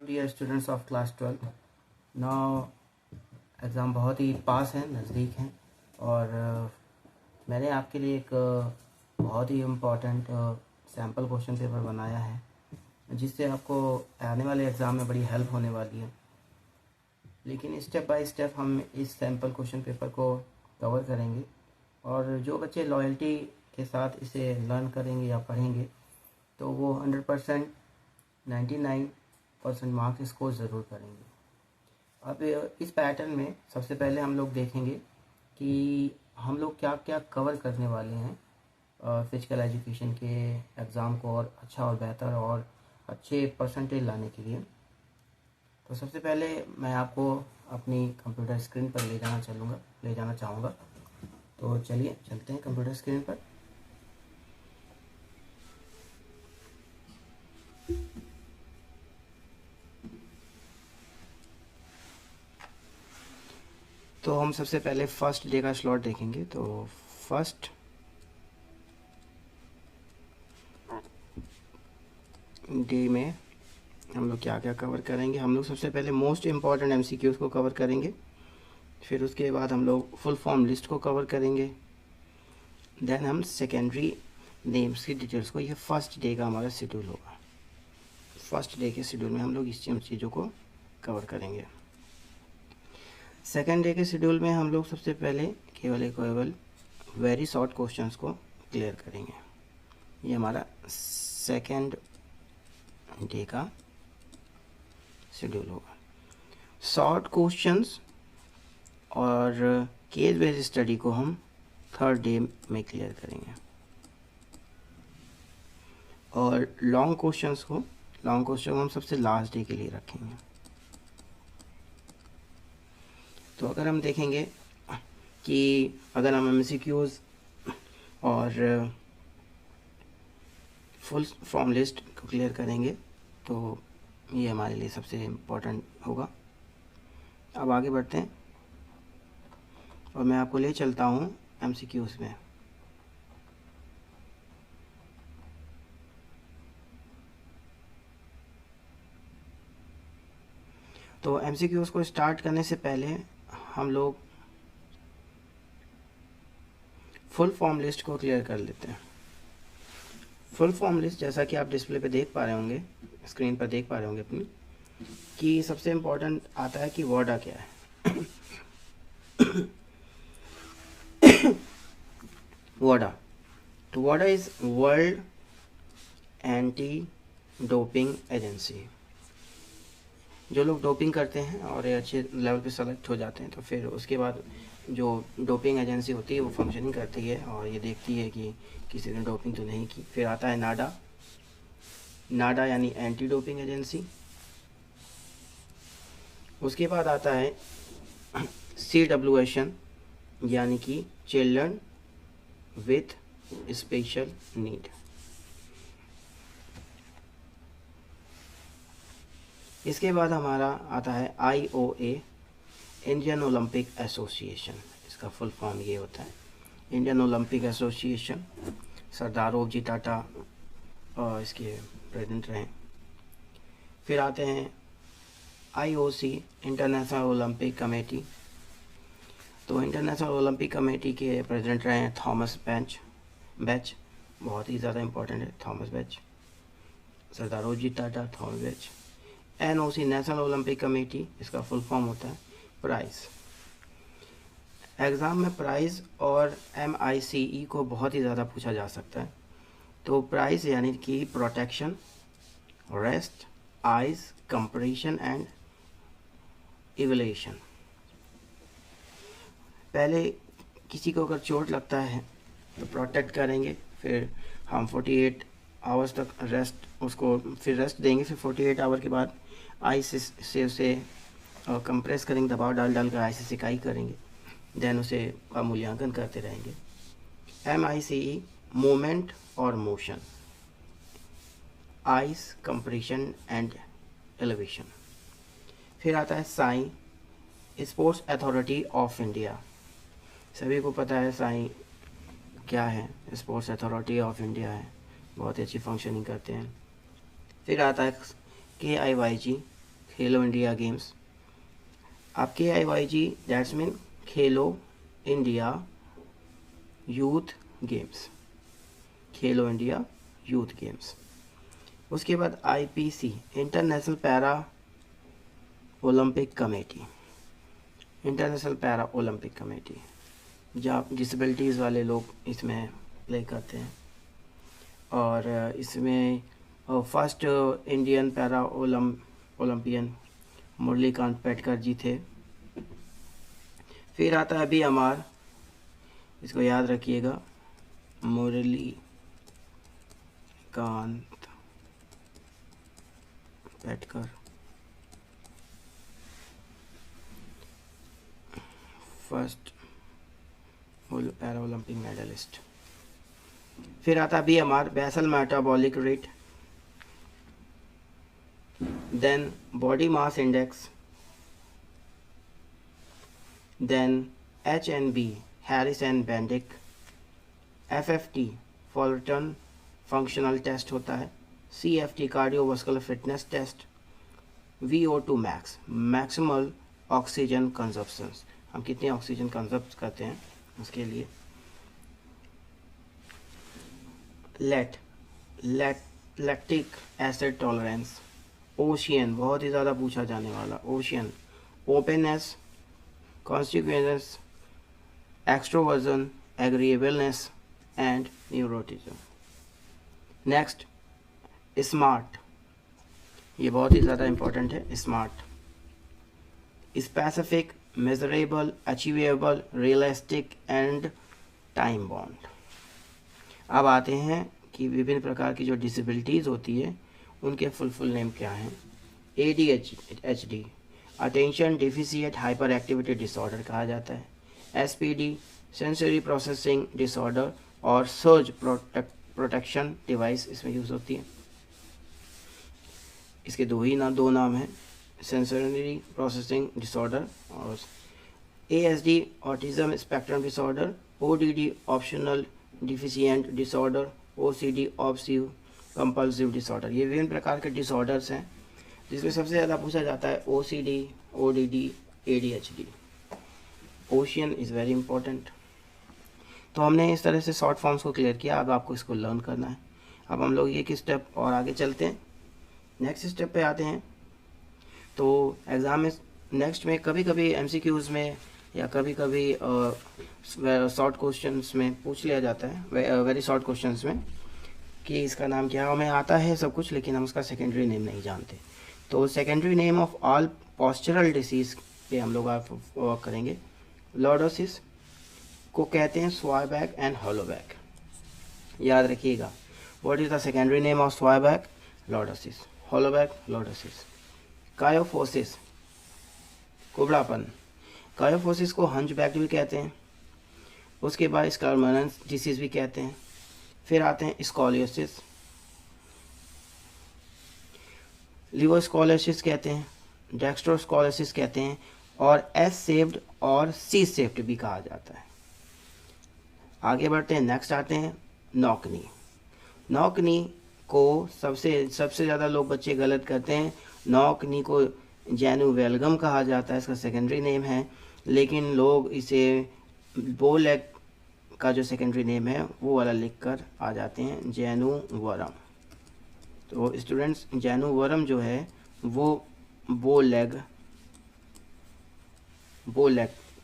Dear students of class 12, now exam बहुत ही पास हैं, नज़दीक हैं और मैंने आपके लिए एक बहुत ही इम्पोर्टेंट सैम्पल क्वेश्चन पेपर बनाया है जिससे आपको आने वाले एग्ज़ाम में बड़ी हेल्प होने वाली है। लेकिन स्टेप बाय स्टेप हम इस सैम्पल क्वेश्चन पेपर को कवर करेंगे और जो बच्चे लॉयल्टी के साथ इसे लर्न करेंगे या पढ़ेंगे तो वो 100% 99% मार्क्स स्कोर ज़रूर करेंगे। अब इस पैटर्न में सबसे पहले हम लोग देखेंगे कि हम लोग क्या क्या कवर करने वाले हैं फिजिकल एजुकेशन के एग्ज़ाम को और अच्छा और बेहतर और अच्छे परसेंटेज लाने के लिए। तो सबसे पहले मैं आपको अपनी कंप्यूटर स्क्रीन पर ले जाना चाहूँगा। तो चलिए चलते हैं कंप्यूटर स्क्रीन पर। तो हम सबसे पहले फर्स्ट डे का स्लॉट देखेंगे। तो फर्स्ट डे में हम लोग क्या क्या कवर करेंगे। हम लोग सबसे पहले मोस्ट इम्पॉर्टेंट एमसीक्यूज़ को कवर करेंगे, फिर उसके बाद हम लोग फुल फॉर्म लिस्ट को कवर करेंगे, देन हम सेकेंडरी नेम्स की डिटेल्स को। ये फर्स्ट डे का हमारा शेड्यूल होगा। फर्स्ट डे के शेड्यूल में हम लोग इस चीज़ों को कवर करेंगे। सेकेंड डे के शेड्यूल में हम लोग सबसे पहले केवल वेरी शॉर्ट क्वेश्चंस को क्लियर करेंगे। ये हमारा सेकेंड डे का शेड्यूल होगा। शॉर्ट क्वेश्चंस और केस बेस्ड स्टडी को हम थर्ड डे में क्लियर करेंगे और लॉन्ग क्वेश्चन हम सबसे लास्ट डे के लिए रखेंगे। तो अगर हम देखेंगे कि अगर हम एमसीक्यूज़ और फुल फॉर्म लिस्ट को क्लियर करेंगे तो ये हमारे लिए सबसे इम्पोर्टेंट होगा। अब आगे बढ़ते हैं और मैं आपको ले चलता हूँ एमसीक्यूज़ में। तो एमसीक्यूज़ को स्टार्ट करने से पहले हम लोग फुल फॉर्म लिस्ट को क्लियर कर लेते हैं। फुल फॉर्म लिस्ट जैसा कि आप डिस्प्ले पे देख पा रहे होंगे, स्क्रीन पर देख पा रहे होंगे अपनी, कि सबसे इम्पोर्टेंट आता है कि वर्डा क्या है। वर्डा, तो WADA is World Anti Doping Agency. जो लोग डोपिंग करते हैं और अच्छे लेवल पे सेलेक्ट हो जाते हैं तो फिर उसके बाद जो डोपिंग एजेंसी होती है वो फंक्शनिंग करती है और ये देखती है कि किसी ने डोपिंग तो नहीं की। फिर आता है नाडा यानी एंटी डोपिंग एजेंसी। उसके बाद आता है CWSN यानी कि चिल्ड्रन विथ स्पेशल नीड। इसके बाद हमारा आता है IOA, इंडियन ओलंपिक एसोसिएशन। इसका फुल फॉर्म ये होता है Indian Olympic Association. Sardar OG Tata इसके प्रेसिडेंट रहे। फिर आते हैं IOC, इंटरनेशनल ओलंपिक कमेटी। तो इंटरनेशनल ओलंपिक कमेटी के प्रेसिडेंट रहे हैं थॉमस बैच। बहुत ही ज़्यादा इम्पोर्टेंट है Thomas Bach. Sardar OG Tata, Thomas Bach. NOC, National Olympic Committee, इसका फुल फॉर्म होता है प्राइज़। एग्ज़ाम में प्राइज़ और MICE को बहुत ही ज़्यादा पूछा जा सकता है। तो प्राइज़ यानी कि protection, rest, eyes, compression and evaluation. पहले किसी को अगर चोट लगता है तो प्रोटेक्ट करेंगे, फिर हम 48 आवर्स तक फिर रेस्ट देंगे। फिर 48 आवर के बाद आइस से उसे कंप्रेस करेंगे, दबाव डाल कर आइस से सिकाई करेंगे, देन उसे मूल्यांकन करते रहेंगे। MICE, मूवमेंट और motion, ice, compression and elevation. फिर आता है Sai, sports authority of India. सभी को पता है साई क्या है, स्पोर्ट्स अथॉरिटी ऑफ इंडिया है, बहुत अच्छी फंक्शनिंग करते हैं। फिर आता है KIYG, खेलो इंडिया गेम्स। अब KIYG that's mean Khelo India Youth Games, Khelo India Youth Games. उसके बाद IPC International Para Olympic Committee, International Para Olympic Committee, जहाँ डिसेबिलिटीज़ वाले लोग इसमें प्ले करते हैं। और इसमें first Indian para Olympian Murlikant Petkar ji थे। फिर आता है BMR, इसको याद रखिएगा, Murlikant Petkar, first para Olympic medalist. फिर आता है BMR basal metabolic rate, then body mass index, then HNB Harris and Benedict, FFT Fullerton functional test होता है, CFT cardiovascular fitness test, VO2 max maximal oxygen consumption, हम कितने ऑक्सीजन कंजप्ट करते हैं उसके लिए, लैक्टिक एसिड टॉलरेंस, ओशियन बहुत ही ज़्यादा पूछा जाने वाला, ocean, openness, consequence, extroversion, agreeableness and neuroticism. Next smart, ये बहुत ही ज़्यादा इम्पोर्टेंट है। Smart, specific, measurable, achievable, realistic and time bound. अब आते हैं कि विभिन्न प्रकार की जो डिसेबिलिटीज़ होती है उनके फुल नेम क्या हैं। ADHD attention deficient hyper activity disorder कहा जाता है, SPD सेंसरी प्रोसेसिंग डिसऑर्डर और सर्ज प्रोटेक्शन डिवाइस इसमें यूज़ होती है। इसके दो नाम हैं, सेंसरी प्रोसेसिंग डिसऑर्डर और ASD autism spectrum disorder, ODD optional deficient disorder, OCD obsessive compulsive disorder. ये विभिन्न प्रकार के डिसऑर्डर्स हैं जिसमें सबसे ज़्यादा पूछा जाता है OCD, ODD, ADHD। Ocean is very important. तो हमने इस तरह से शॉर्ट फॉर्म्स को क्लियर किया, अब आपको इसको लर्न करना है। अब हम लोग एक स्टेप और आगे चलते हैं, नेक्स्ट स्टेप पे आते हैं। तो एग्ज़ाम में नेक्स्ट में कभी कभी MCQs में या कभी कभी शॉर्ट क्वेश्चंस में पूछ लिया जाता है, वेरी शॉर्ट क्वेश्चंस में, कि इसका नाम क्या है। हमें आता है सब कुछ लेकिन हम उसका सेकेंडरी नेम नहीं जानते। तो secondary name of all postural disease पे हम लोग आप वर्क करेंगे। लॉर्डोसिस को कहते हैं स्वायबैक एंड हॉलोबैक, याद रखिएगा। What is the secondary name of swayback? Lordosis, hollow back, lordosis. Kyphosis कुबड़ापन, कायोफोसिस को हंचबैक भी कहते हैं। उसके बाद स्कर्मनस डिसीज़ भी कहते हैं। फिर आते हैं स्कॉलियोसिस, लिवोस्कॉलियोसिस कहते हैं, डेक्स्ट्रोस्कॉलियोसिस कहते हैं, और एस शेप्ड और सी शेप्ड भी कहा जाता है। आगे बढ़ते हैं, नेक्स्ट आते हैं नौकनी। नौकनी को सबसे ज़्यादा लोग बच्चे गलत करते हैं। नौकनी को जेनुवेलगम कहा जाता है, इसका सेकेंडरी नेम है, लेकिन लोग इसे बोलेग का जो सेकेंडरी नेम है वो वाला लिख कर आ जाते हैं, जेनुवरम। तो स्टूडेंट्स, जेनुवरम जो है वो बोलेग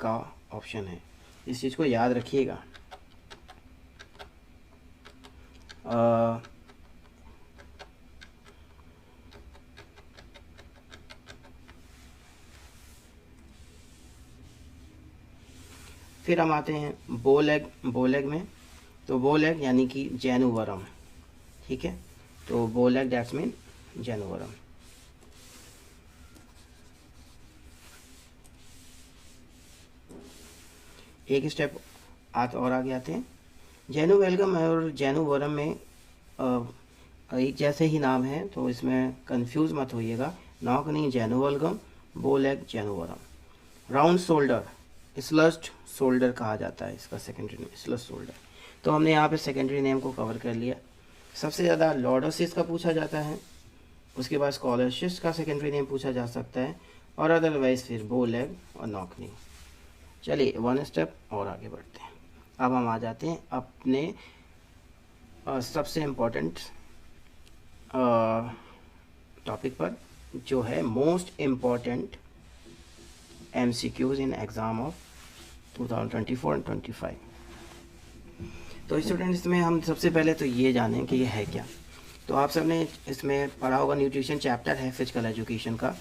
का ऑप्शन है, इस चीज़ को याद रखिएगा। फिर हम आते हैं बोलेग में। तो बोलेग यानी कि जेनुवरम, ठीक है। तो बोलेग दैट्स मीन जेनुवरम। एक स्टेप और आगे आते हैं। जेनुवेलगम और जेनुवरम में एक जैसे ही नाम है, तो इसमें कंफ्यूज मत होइएगा। नौकनी जेनुवेलगम, बोलेग जेनुवरम। राउंड शोल्डर स्लस्ड शोल्डर कहा जाता है, इसका सेकेंडरी नेम स्लस्ड शोल्डर। तो हमने यहाँ पे सेकेंडरी नेम को कवर कर लिया। सबसे ज़्यादा लॉर्डोसिस का पूछा जाता है, उसके बाद स्कॉलरशिप का सेकेंडरी नेम पूछा जा सकता है, और अदरवाइज फिर बो लेग और नॉकनी। चलिए वन स्टेप और आगे बढ़ते हैं। अब हम आ जाते हैं अपने सबसे इम्पोर्टेंट टॉपिक पर, जो है most important MCQs in exam of 2024 and 25। तो स्टूडेंट्स, इसमें हम सबसे पहले तो ये जानें कि ये है क्या। तो आप सबने इसमें पढ़ा होगा, न्यूट्रिशन चैप्टर है फिजिकल एजुकेशन का,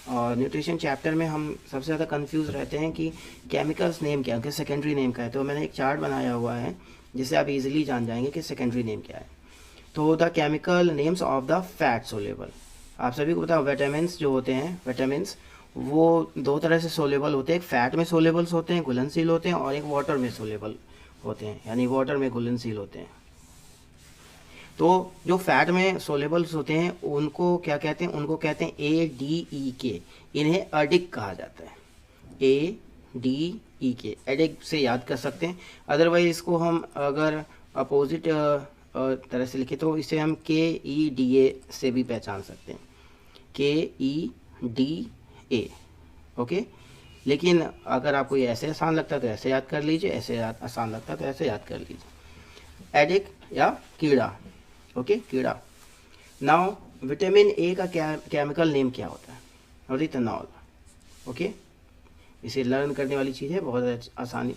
और न्यूट्रिशन चैप्टर में हम सबसे ज़्यादा कंफ्यूज रहते हैं कि केमिकल्स नेम क्या है, उनके सेकेंडरी नेम क्या है। तो मैंने एक चार्ट बनाया हुआ है जिससे आप इजीली जान जाएंगे कि सेकेंडरी नेम क्या है। तो the chemical names of the fat soluble, आप सभी को पता है विटामिन्स जो होते हैं, विटामिन्स वो दो तरह से सोलेबल होते हैं, एक फैट में सोलेबल्स होते हैं, घुलनशील होते हैं, और एक वाटर में सोलेबल होते हैं, यानी वाटर में घुलनशील होते हैं। तो जो फैट में सोलेबल्स होते हैं उनको क्या कहते हैं, उनको कहते हैं ADEK, इन्हें एडिक कहा जाता है, ADEK, एडिक से याद कर सकते हैं। अदरवाइज इसको हम अगर अपोजिट तरह से लिखे तो इसे हम KEDA से भी पहचान सकते हैं, KEDA, ओके। लेकिन अगर आपको ये ऐसे आसान लगता है तो ऐसे याद कर लीजिए, ऐसे आसान लगता है तो ऐसे याद कर लीजिए, एडिक या कीड़ा, ओके, कीड़ा। नाउ विटामिन ए का केमिकल नेम क्या होता है, रिथेनॉल, ओके। इसे लर्न करने वाली चीज़ है, बहुत आसानी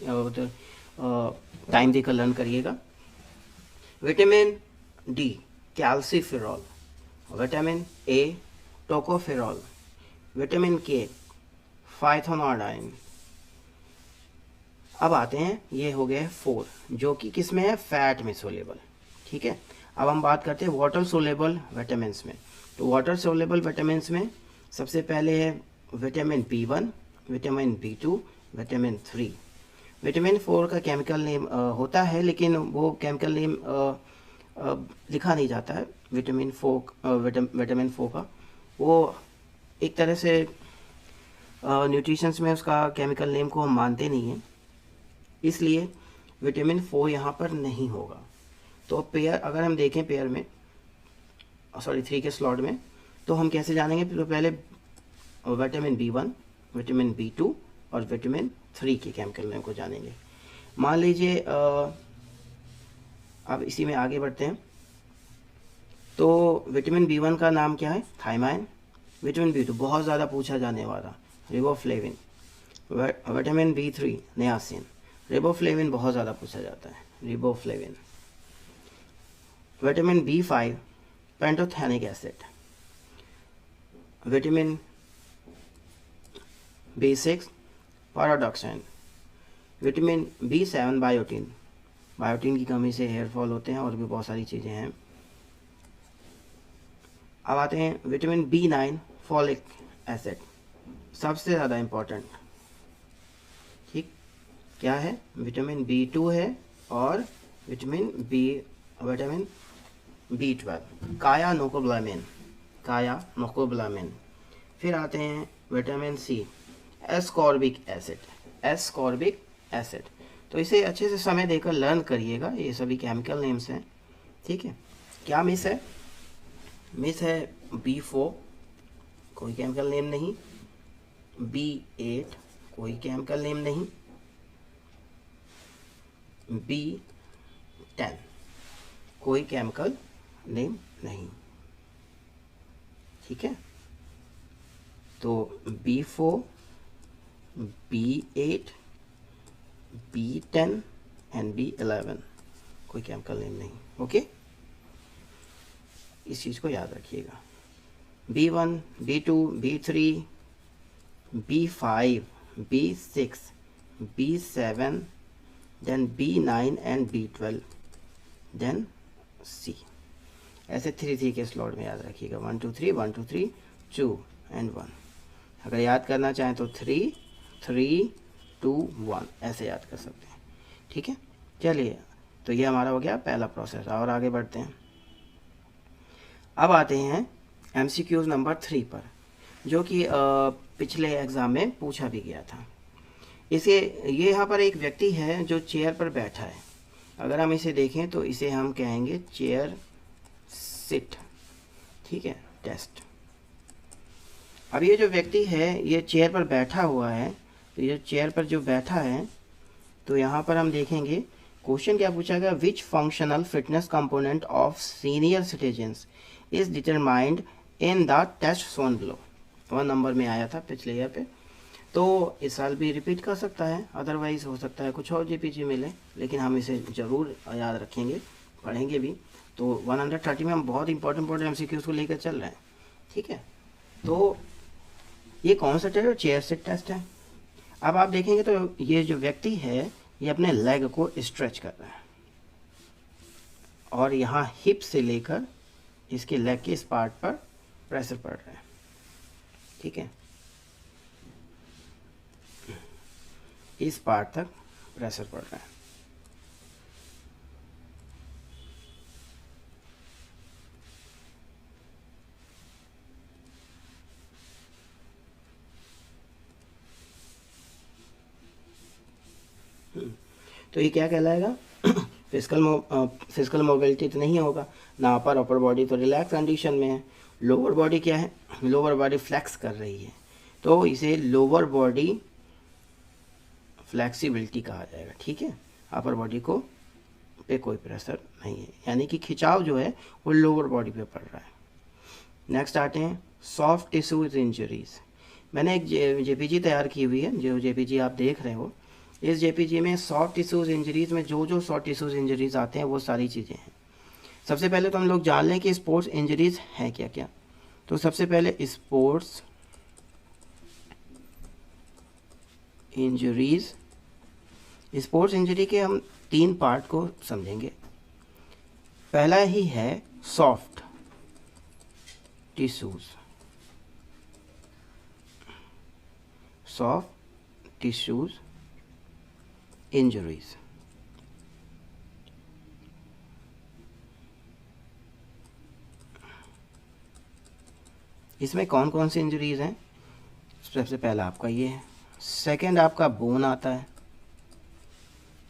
टाइम देकर लर्न करिएगा। Vitamin D calciferol, vitamin A tocopherol, vitamin के फाइथोनोडाइन। अब आते हैं, ये हो गए 4 जो कि किस में है, फैट में सोलेबल, ठीक है। अब हम बात करते हैं वाटर सोलेबल विटामिन में। तो वाटर सोलेबल विटामिन में सबसे पहले है vitamin B1, vitamin B2, vitamin 3। Vitamin 4 का केमिकल नेम होता है, लेकिन वो केमिकल नेम लिखा नहीं जाता है विटामिन 4 का। वो एक तरह से न्यूट्रिशंस में उसका केमिकल नेम को हम मानते नहीं हैं, इसलिए विटामिन 4 यहाँ पर नहीं होगा। तो पेयर अगर हम देखें पेयर में, सॉरी 3 के स्लॉट में, तो हम कैसे जानेंगे, तो पहले विटामिन B1, विटामिन B2 और विटामिन 3 के केमिकल नेम को जानेंगे। मान लीजिए अब इसी में आगे बढ़ते हैं। तो विटामिन B1 का नाम क्या है, थायमाइन। विटामिन B2 बहुत ज़्यादा पूछा जाने वाला, riboflavin. Vitamin B3 niacin. Riboflavin बहुत ज़्यादा पूछा जाता है, riboflavin. Vitamin B5 pantothenic acid. Vitamin B6 pyridoxine. Vitamin B7 biotin, biotin की कमी से हेयर फॉल होते हैं, और भी बहुत सारी चीज़ें हैं। अब आते हैं विटामिन B9 फॉलिक एसिड, सबसे ज़्यादा इम्पोर्टेंट, ठीक। क्या है, विटामिन B2 है, और विटामिन B12 कायानोकोबालामिन, कायानोकोबालामिन। फिर आते हैं vitamin C ascorbic acid, ascorbic acid. तो इसे अच्छे से समय देकर लर्न करिएगा, ये सभी केमिकल नेम्स हैं, ठीक है। क्या मिस है, मिस है B4, कोई केमिकल नेम नहीं। B8 कोई केमिकल नेम नहीं। B10 कोई केमिकल नेम नहीं, ठीक है। तो B4, B8, B10 and B11 कोई केमिकल नेम नहीं, ओके। इस चीज़ को याद रखिएगा। B1, B2, B3, B5, B6, B7, then B9 and B12, then C। ऐसे 3 के स्लॉट में याद रखिएगा, 1 2 3 1 2 3 2 and 1। अगर याद करना चाहें तो 3 3 2 1 ऐसे याद कर सकते हैं, ठीक है। चलिए, तो ये हमारा हो गया पहला प्रोसेस, और आगे बढ़ते हैं। अब आते हैं MCQs नंबर 3 पर, जो कि पिछले एग्ज़ाम में पूछा भी गया था। ये यहाँ पर एक व्यक्ति है जो चेयर पर बैठा है। अगर हम इसे देखें तो इसे हम कहेंगे चेयर सिट, ठीक है। टेस्ट। अब ये जो व्यक्ति है ये चेयर पर बैठा हुआ है, तो ये चेयर पर जो बैठा है, तो यहाँ पर हम देखेंगे क्वेश्चन क्या पूछा गया, which functional fitness component of senior citizens is determined in the test shown below. 1 number में आया था पिछले ईयर पे, तो इस साल भी रिपीट कर सकता है, अदरवाइज हो सकता है कुछ और जेपीजी मिले, लेकिन हम इसे ज़रूर याद रखेंगे, पढ़ेंगे भी। तो 130 में हम बहुत इंपॉर्टेंट एमसीक्यूज को लेकर चल रहे हैं, ठीक है। तो ये कौन सा टेस्ट है, चेयर सिट टेस्ट है। अब आप देखेंगे तो ये जो व्यक्ति है ये अपने लेग को स्ट्रेच कर रहा है और यहाँ हिप से लेकर इसके लेग के इस पार्ट पर प्रेशर पड़ रहा है, ठीक है, इस पार्ट तक प्रेशर पड़ रहा है। तो ये क्या कहलाएगा, फिजिकल मोबिलिटी तो नहीं होगा ना, अपर बॉडी तो रिलैक्स कंडीशन में है, लोअर बॉडी क्या है, लोअर बॉडी फ्लेक्स कर रही है, तो इसे लोअर बॉडी फ्लेक्सिबिलिटी कहा जाएगा, ठीक है। अपर बॉडी को पे कोई प्रेशर नहीं है, यानी कि खिंचाव जो है वो लोअर बॉडी पे पड़ रहा है। नेक्स्ट आते हैं सॉफ्ट टिश्यूज इंजरीज। मैंने एक जेपीजी तैयार की हुई है, जो जेपीजी आप देख रहे हो, इस जेपीजी में सॉफ्ट टिश्यूज इंजरीज में जो सॉफ्ट टिश्यूज इंजरीज आते हैं वो सारी चीज़ें हैं। सबसे पहले तो हम लोग जान लें कि स्पोर्ट्स इंजरीज हैं क्या क्या। तो सबसे पहले स्पोर्ट्स इंजरीज, स्पोर्ट्स इंजरी के हम 3 पार्ट को समझेंगे। पहला ही है soft tissues, soft tissues injuries. इसमें कौन कौन सी इंजरीज हैं, सबसे पहला आपका ये है, सेकंड आपका बोन आता है,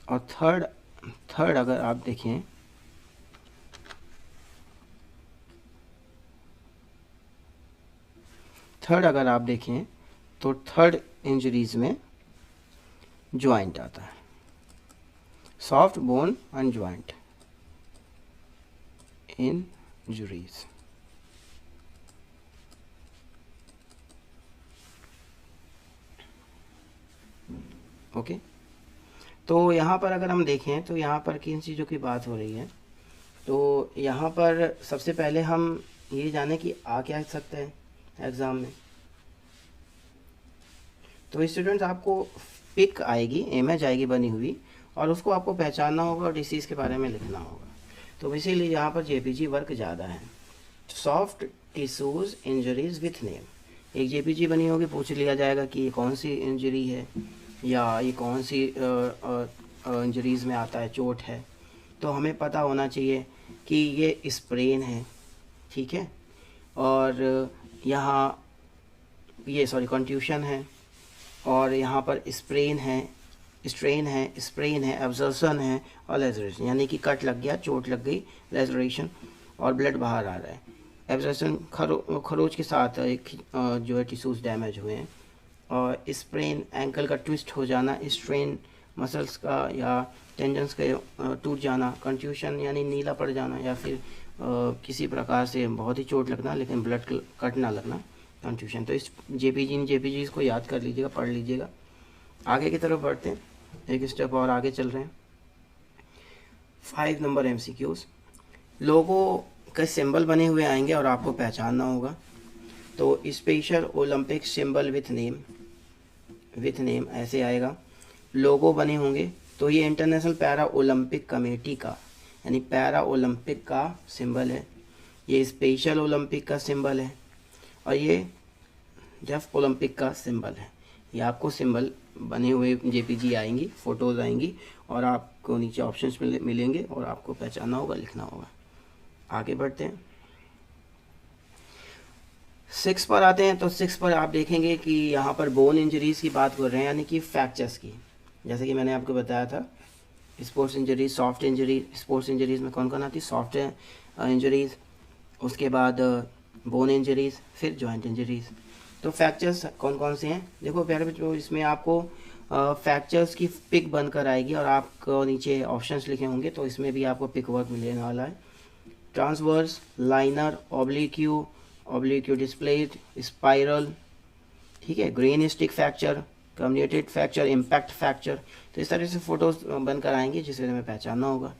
और थर्ड अगर आप देखें तो थर्ड इंजरीज में जॉइंट आता है, soft bone and joint injuries. Okay, तो यहाँ पर अगर हम देखें तो यहाँ पर किन चीज़ों की बात हो रही है, तो यहाँ पर सबसे पहले हम ये जाने कि आ क्या सकते हैं एग्ज़ाम में। तो स्टूडेंट्स आपको पिक आएगी, इमेज आएगी बनी हुई, और उसको आपको पहचानना होगा और डिसीज़ के बारे में लिखना होगा। तो इसीलिए यहाँ पर जेपीजी वर्क ज़्यादा है। Soft tissues injuries with name, एक जेपीजी बनी होगी, पूछ लिया जाएगा कि ये कौन सी इंजरी है या ये कौन सी इंजरीज़ में आता है, चोट है। तो हमें पता होना चाहिए कि ये स्प्रेन है, ठीक है, और यहाँ ये कंट्यूशन है, और यहाँ पर स्ट्रेन है, स्प्रेन है, एब्जर्शन है, और लेजरेशन, यानी कि कट लग गया, चोट लग गई, लेजरेशन, और ब्लड बाहर आ रहा है। एब्जर्शन खरोच के साथ एक जो है टिश्यूज डैमेज हुए हैं, और स्प्रेन एंकल का ट्विस्ट हो जाना, स्ट्रेन मसल्स का या टेंजन्स का टूट जाना, कंट्यूशन यानी नीला पड़ जाना, या फिर किसी प्रकार से बहुत ही चोट लगना लेकिन ब्लड कट ना लगना, कंट्यूशन। तो इस जेपीजी को याद कर लीजिएगा, पढ़ लीजिएगा। आगे की तरफ बढ़ते हैं, एक स्टेप और आगे चल रहे हैं। 5 नंबर एमसीक्यूज, लोगों के सिंबल बने हुए आएंगे और आपको पहचानना होगा। तो special Olympic symbol with name ऐसे आएगा। लोगो बने होंगे, तो ये इंटरनेशनल पैरा ओलंपिक कमेटी का, यानी पैरा ओलंपिक का सिंबल है, ये स्पेशल ओलंपिक का सिंबल है, और ये डेफ ओलंपिक का सिंबल है। ये आपको सिंबल बने हुए जेपीजी आएंगी, फ़ोटोज़ आएंगी, और आपको नीचे ऑप्शंस मिलेंगे और आपको पहचानना होगा, लिखना होगा। आगे बढ़ते हैं, 6 पर आते हैं। तो 6 पर आप देखेंगे कि यहाँ पर बोन इंजरीज़ की बात कर रहे हैं, यानी कि फ्रैक्चर्स की। जैसे कि मैंने आपको बताया था, sports injuries, soft injury, sports injuries में कौन कौन आती है, सॉफ्ट इंजरीज़, उसके बाद बोन इंजरीज, फिर जॉइंट इंजरीज। तो फ्रैक्चर्स कौन कौन से हैं देखो प्यारे बच्चों, इसमें आपको फ्रैक्चर्स की पिक बनकर आएगी और आपको नीचे ऑप्शंस लिखे होंगे, तो इसमें भी आपको पिक वर्क मिलने वाला है। ट्रांसवर्स, लाइनर, ऑब्लिक्यू डिस्प्लेड, स्पाइरल, ठीक है, grain stick fracture, communicated fracture, impact fracture. तो इस तरह से फोटोज बनकर आएंगी जिसे हमें पहचानना होगा।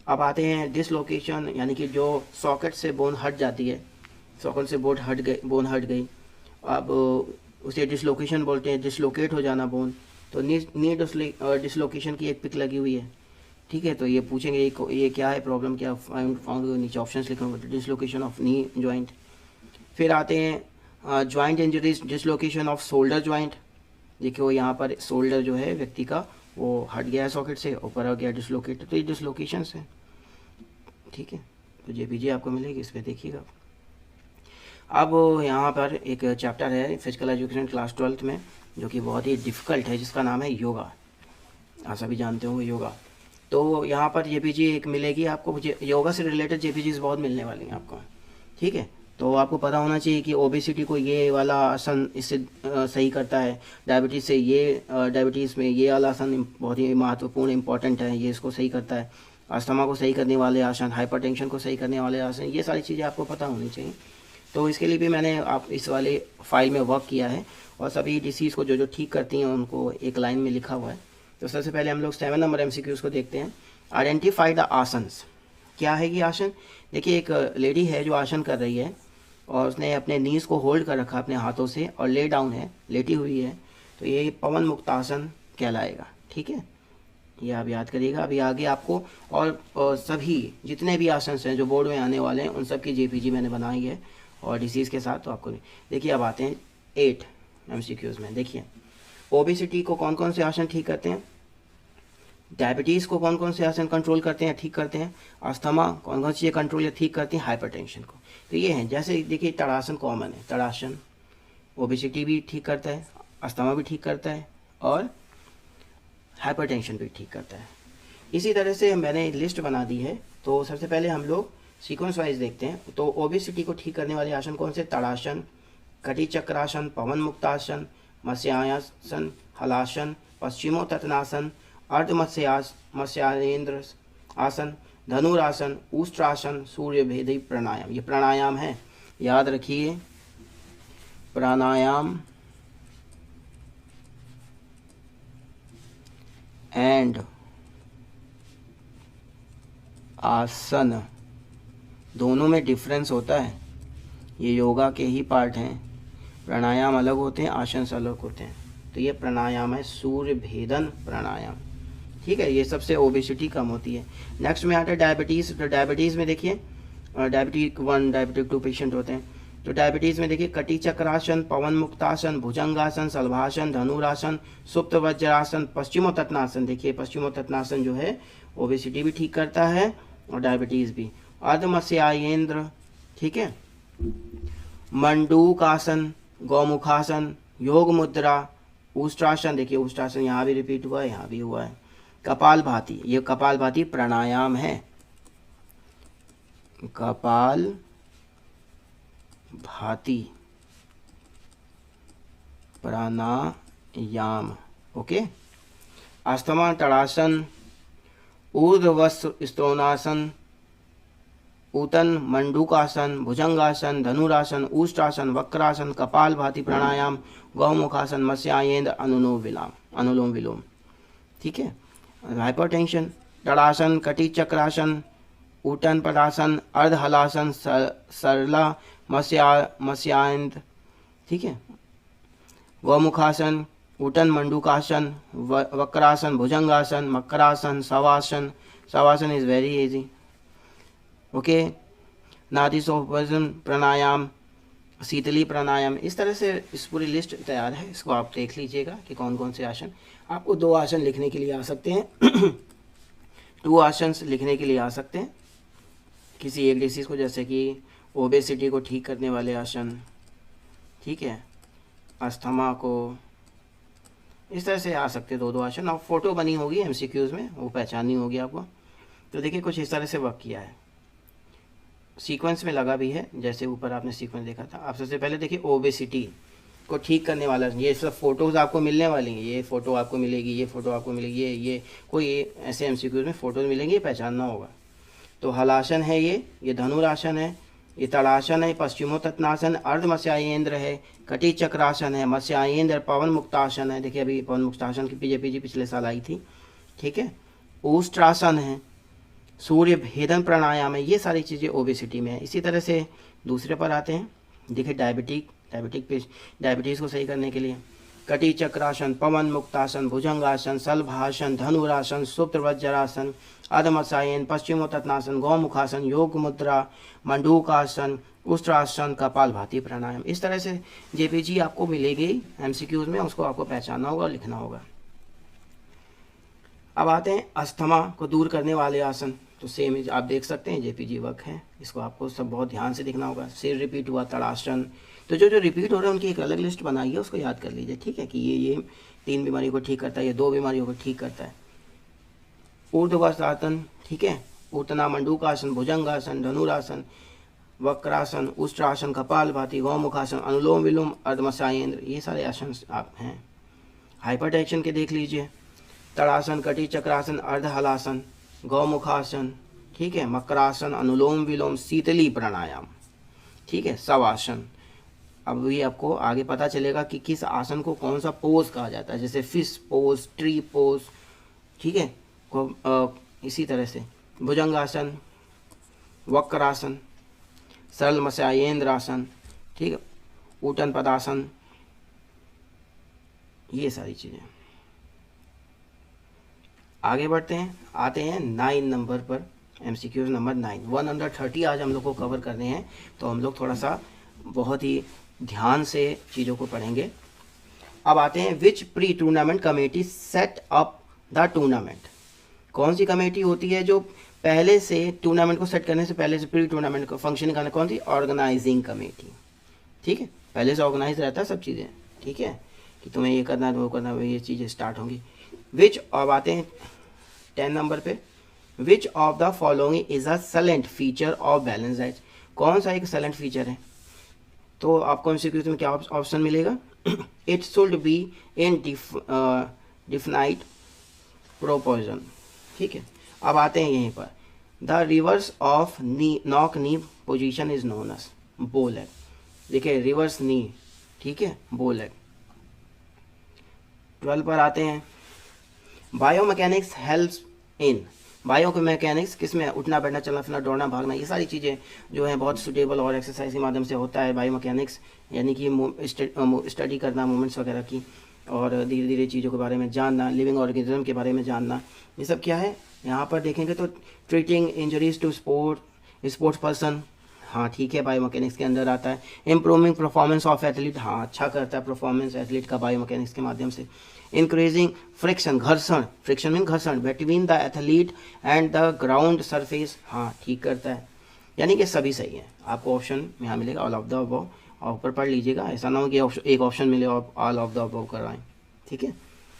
अब आते हैं डिसलोकेशन, यानी कि जो सॉकेट से बोन हट जाती है, सॉकेट से बोन हट गई, अब उसे डिसलोकेशन बोलते हैं, डिसलोकेट हो जाना बोन। तो नी डिसलोकेशन की एक पिक लगी हुई है, ठीक है। तो ये पूछेंगे ये क्या है प्रॉब्लम, क्या फाउंड, नीचे ऑप्शंस लिखे होंगे, डिसलोकेशन ऑफ नी जॉइंट। फिर आते हैं joint injuries, dislocation off shoulder joint. देखिए यहाँ पर शोल्डर जो है व्यक्ति का वो हट गया है सॉकेट से, ऊपर आ गया डिसलोकेट, तो ये डिसलोकेशन है, ठीक है। तो JPG आपको मिलेगी, इस पर देखिएगा। अब यहाँ पर एक चैप्टर है फिजिकल एजुकेशन क्लास 12th में, जो कि बहुत ही डिफ़िकल्ट है, जिसका नाम है योगा। आप सभी जानते होंगे योगा। तो यहाँ पर JPG एक मिलेगी आपको, योगा से रिलेटेड JPGs बहुत मिलने वाली हैं आपको, ठीक है। तो आपको पता होना चाहिए कि ओबेसिटी को ये वाला आसन इससे सही करता है, डायबिटीज़ से ये डायबिटीज़ में ये वाला आसन बहुत ही महत्वपूर्ण इंपॉर्टेंट है, ये इसको सही करता है। अस्थमा को सही करने वाले आसन, हाइपरटेंशन को सही करने वाले आसन, ये सारी चीज़ें आपको पता होनी चाहिए। तो इसके लिए भी मैंने आप इस वाले फाइल में वर्क किया है, और सभी डिसीज़ को जो ठीक करती हैं उनको एक लाइन में लिखा हुआ है। तो सबसे पहले हम लोग 7 नंबर MCQs को देखते हैं। Identify the asanas. क्या है ये आसन? देखिए एक लेडी है जो आसन कर रही है, और उसने अपने नीज़ को होल्ड कर रखा अपने हाथों से, और ले डाउन है, लेटी हुई है। तो ये पवन मुक्तासन कहलाएगा, ठीक है। ये आप याद करिएगा। अभी आगे आपको और सभी जितने भी आसन हैं जो बोर्ड में आने वाले हैं, उन सब की JPG मैंने बनाई है, और डिसीज़ के साथ। तो आपको देखिए, अब आते हैं 8 MCQs में। देखिए ओबेसिटी को कौन कौन से आसन ठीक करते हैं, डायबिटीज़ को कौन कौन से आसन कंट्रोल करते हैं, ठीक करते हैं, अस्थमा कौन कौन सी चीज़ें कंट्रोल या ठीक करती हैं, हाइपरटेंशन को। तो ये हैं, जैसे देखिए ताड़ासन कॉमन है, ताड़ासन ओबेसिटी भी ठीक करता है, अस्थमा भी ठीक करता है, और हाइपरटेंशन भी ठीक करता है। इसी तरह से मैंने लिस्ट बना दी है। तो सबसे पहले हम लोग सीक्वेंस वाइज देखते हैं। तो ओबेसिटी को ठीक करने वाले आसन कौन से? ताड़ासन, कटी चक्रासन, पवन मुक्तासन, मत्स्यासन, हलासन, पश्चिमोत्तानासन, मत्स्याेंद्र आसन, धनुरासन, उष्ट्रासन, सूर्य भेदी प्राणायाम। ये प्राणायाम है, याद रखिए, प्राणायाम एंड आसन दोनों में डिफरेंस होता है। ये योगा के ही पार्ट हैं। प्राणायाम अलग होते हैं, आसन अलग होते हैं। तो ये प्राणायाम है, सूर्य भेदन प्राणायाम, ठीक है। ये सबसे ओबेसिटी कम होती है। नेक्स्ट में आता है डायबिटीज़। तो डायबिटीज़ में देखिए डायबिटिक 1, डायबिटिक 2 पेशेंट होते हैं। तो डायबिटीज़ में देखिए कटी चक्रासन, पवन मुक्तासन, भुजंगासन, शलभासन, धनुरासन, सुप्त वज्रासन, पश्चिमोत्तानासन। देखिए पश्चिमोत्तानासन जो है ओबेसिटी भी ठीक करता है और डायबिटीज़ भी। अर्धमत्स्यायेंद्र, ठीक है। मंडूकासन, गौमुखासन, योग मुद्रा, उष्ट्रासन। देखिए उष्ट्रासन यहाँ भी रिपीट हुआ है, यहाँ भी हुआ है। कपालभाति, ये कपालभाति प्राणायाम है, कपाल भाती प्राणायाम, ओके। अस्थमा ताड़ासन, ऊर्ध्वस्थ स्तोनासन, ऊतन मंडूकासन, भुजंगासन, धनुरासन, उष्ट्रासन, वक्रासन, कपालभाति प्राणायाम, गौमुखासन, मत्स्यायेंद्र, अनुलोम विलोम, ठीक है। हाइपरटेंशन ताड़ासन, कटी चक्रासन, ऊतन पदासन, अर्धहलासन, सरला, मत्स्यायेंद्र, ठीक है। गौमुखासन, ऊतन मंडूकासन, वक्रासन, भुजंगासन, मकरासन, शवासन। शवासन इज वेरी इजी, ओके। नादी सोपजन प्राणायाम, शीतली प्राणायाम। इस तरह से इस पूरी लिस्ट तैयार है, इसको आप देख लीजिएगा कि कौन कौन से आसन। आपको 2 आसन लिखने के लिए आ सकते हैं 2 आसन लिखने के लिए आ सकते हैं किसी एक डिसीज़ को, जैसे कि ओबेसिटी को ठीक करने वाले आसन, ठीक है, अस्थमा को, इस तरह से आ सकते हैं 2 आसन। और फोटो बनी होगी MCQs में, वो पहचाननी होगी आपको। तो देखिए कुछ इस तरह से वर्क किया है। सीक्वेंस में लगा भी है, जैसे ऊपर आपने सीक्वेंस देखा था। आप सबसे पहले देखिए ओबेसिटी को ठीक करने वाला, ये सब फोटोज़ आपको मिलने वाली हैं, ये फ़ोटो आपको मिलेगी, ये फ़ोटो आपको मिलेगी, ये कोई ऐसे एमसीक्यूज में फ़ोटोज़ मिलेंगी, ये पहचानना होगा। तो हलासन है, ये धनुरासन है, ये तड़ासन है, पश्चिमोत्तानासन, अर्धमत्स्यायेंद्र है, कटी चक्रासन है, मत्स्यायेंद्र, पवन मुक्तासन है, देखिए अभी पवन मुक्तासन की पीजे पिछले साल आई थी, ठीक है। ऊष्ट्रासन है, सूर्य भेदन प्राणायाम है, ये सारी चीज़ें ओबेसिटी में है। इसी तरह से दूसरे पर आते हैं, देखिए डायबिटीज़ को सही करने के लिए कटी चक्रासन, पवन मुक्तासन, भुजंगासन, सलभासन, धनुरासन, सुप्त वज्रासन, अधमत्स्यायन, पश्चिमोत्तानासन, गौमुखासन, योग मुद्रा, मंडूकासन, उष्ट्रासन, कपालभाति प्राणायाम। इस तरह से जेपीजी आपको मिलेगी एमसीक्यूज में, उसको आपको पहचानना होगा और लिखना होगा। अब आते हैं अस्थमा को दूर करने वाले आसन। तो सेम आप देख सकते हैं जेपीजी वर्क है, इसको आपको सब बहुत ध्यान से देखना होगा। सिर रिपीट हुआ, तड़ासन, तो जो रिपीट हो रहे हैं उनकी एक अलग लिस्ट बनाइए, उसको याद कर लीजिए, ठीक है, कि ये 3 बीमारियों को ठीक करता है, ये 2 बीमारियों को ठीक करता है। ऊर्ध्वासन, ठीक है, उत्तना, मंडूकासन, भुजंगासन, धनुरासन, वक्रासन, उष्ट्रासन, कपालभाति, गौमुखासन, अनुलोम विलोम, अर्धमत्स्यायेंद्र, ये सारे आसन आप हैं। हाइपरटेंशन के देख लीजिए, तड़ासन, कटी चक्रासन, अर्धहलासन, गौमुखासन, ठीक है, मकरासन, अनुलोम विलोम, शीतली प्राणायाम, ठीक है, शवासन। अब ये आपको आगे पता चलेगा कि किस आसन को कौन सा पोज कहा जाता है, जैसे फिश पोज, ट्री पोज, ठीक है, इसी तरह से भुजंगासन, वक्रासन, सरल मत्स्यायेंद्र आसन, ठीक है, ऊटन पदासन, ये सारी चीज़ें। आगे बढ़ते हैं, आते हैं 9 नंबर पर, एमसीक्यूज नंबर 9, 130 आज हम लोग को कवर करने हैं, तो हम लोग थोड़ा सा बहुत ही ध्यान से चीज़ों को पढ़ेंगे। अब आते हैं, which pre tournament committee set up the tournament. कौन सी कमेटी होती है जो पहले से टूर्नामेंट को सेट करने से पहले से प्री टूर्नामेंट को फंक्शन करना, कौन सी? ऑर्गेनाइजिंग कमेटी, ठीक है, पहले से ऑर्गेनाइज रहता है सब चीज़ें, ठीक है, कि तुम्हें ये करना है, वो करना है, ये चीज़ें स्टार्ट होंगी। विच, अब आते हैं 10 नंबर पे, which of the following is a salient feature of balance diet. कौन सा एक सलेंट फीचर है? तो आपको एमसीक्यूज में क्या ऑप्शन मिलेगा? It should be in definite proportion, ठीक है। अब आते हैं यहीं पर, the reverse of knee knock knee position is known as bow leg. देखिए रिवर्स नी, ठीक है, बो लेग। 12 पर आते हैं, biomechanics helps in, biomechanics किस में? उठना बैठना चलना फिरना दौड़ना भागना, ये सारी चीज़ें जो है बहुत सुटेबल और एक्सरसाइज के माध्यम से होता है बायोमैकेनिक्स, यानी कि स्टडी करना मूवमेंट्स वगैरह की, और धीरे धीरे चीज़ों के बारे में जानना, लिविंग ऑर्गेनिज्म के बारे में जानना, ये सब क्या है यहाँ पर देखेंगे तो treating injuries to sports person, हाँ ठीक है, बायोमैकेनिक्स के अंदर आता है। इम्प्रूविंग परफॉर्मेंस ऑफ एथलीट, हाँ अच्छा करता है परफॉर्मेंस एथलीट का बायोमैकेनिक्स के माध्यम से। इंक्रीजिंग फ्रिक्शन, घर्षण, फ्रिक्शन मीन घर्षण, between the athlete and the ground surface, हाँ ठीक करता है। यानी कि सभी सही है, आपको ऑप्शन यहाँ मिलेगा ऑल ऑफ द अबव, और ऊपर पढ़ लीजिएगा, ऐसा ना हो कि एक ऑप्शन मिले और ऑल ऑफ द अबव करवाएं, ठीक है।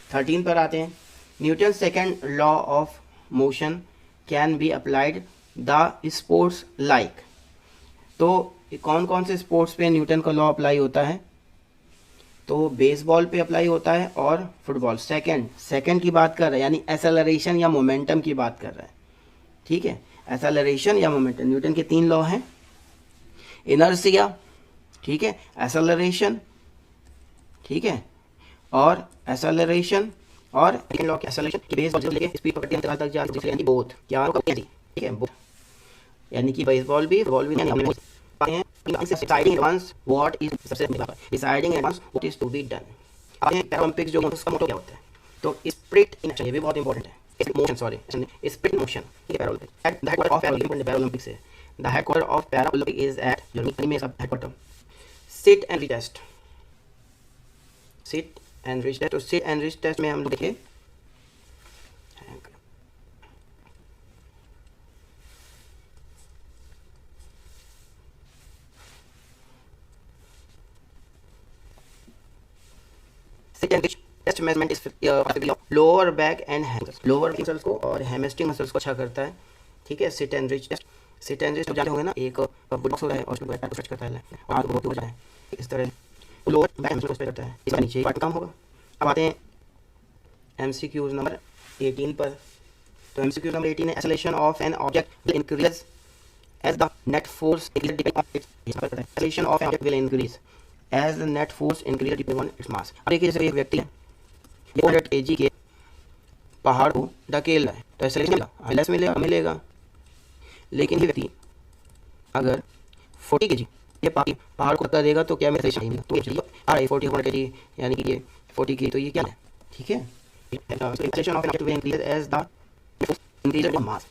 13 पर आते हैं, Newton second law of motion can be applied the sports like. तो कौन कौन से स्पोर्ट्स पे न्यूटन का लॉ अप्लाई होता है? तो बेसबॉल पे अप्लाई होता है और फुटबॉल। सेकंड की बात कर रहा है, यानी एसेलरेशन या मोमेंटम की बात कर रहा है, ठीक है, एसेलरेशन या मोमेंटम। न्यूटन के 3 लॉ हैं, इनर्शिया, ठीक है, एसेलरेशन, ठीक है, और एसेलरेशन, और लॉ के एसेलरेशन की बेस से लेके स्पीड पकड़ते अंतराल तक जाती है, यानी बोथ, क्या ठीक है, बोथ, यानी कि बेसबॉल भी फुटबॉल भी, यानी हम हैं deciding in advance what is, सबसे deciding in advance what is to be done। अब पैरालंपिक्स जो उसका मोटो क्या होता है? तो स्प्रिट इन एक्शन, ये भी बहुत इंपॉर्टेंट है, मोशन, सॉरी स्प्रिट मोशन, ठीक है, Paralympics. The headquarter of Paralympics से, the headquarter of Paralympic is at Germany में, सब headquarter. Sit and reach test, sit and reach test, तो सिट एंड रिच टेस्ट में हम लोग देखें, sit and reach test measurement is lower back and hamstring muscles को और hamstring muscles को अच्छा करता है, ठीक है, sit and reach test. Sit and rest जानते होंगे ना, एक बॉक्स होता है और उसमें बैक स्ट्रेच करता है और हाथ को हो जाए इस तरह, लोअर बैक स्ट्रेच करता है, इसका नीचे पार्ट काम होगा। अब आते हैं MCQ नंबर 18 पर। तो MCQ नंबर 18 है, acceleration of an object will increase as the net force acceleration of an object will increase as the net force increase depending on its mass. अब देखिए जैसे एक व्यक्ति है 400 kg के पहाड़ को धकेल रहा है तो एक्सेलरेशन मिलेगा, लेकिन ये व्यक्ति अगर 40 kg ये पहाड़ को धक्का देगा तो क्या में एक्सेलरेशन नहीं मिलेगा। तो ये चलिए 40 kg यानी कि ये 40 kg, तो ये क्या है, ठीक है। Acceleration of an object will increase as the increase in mass.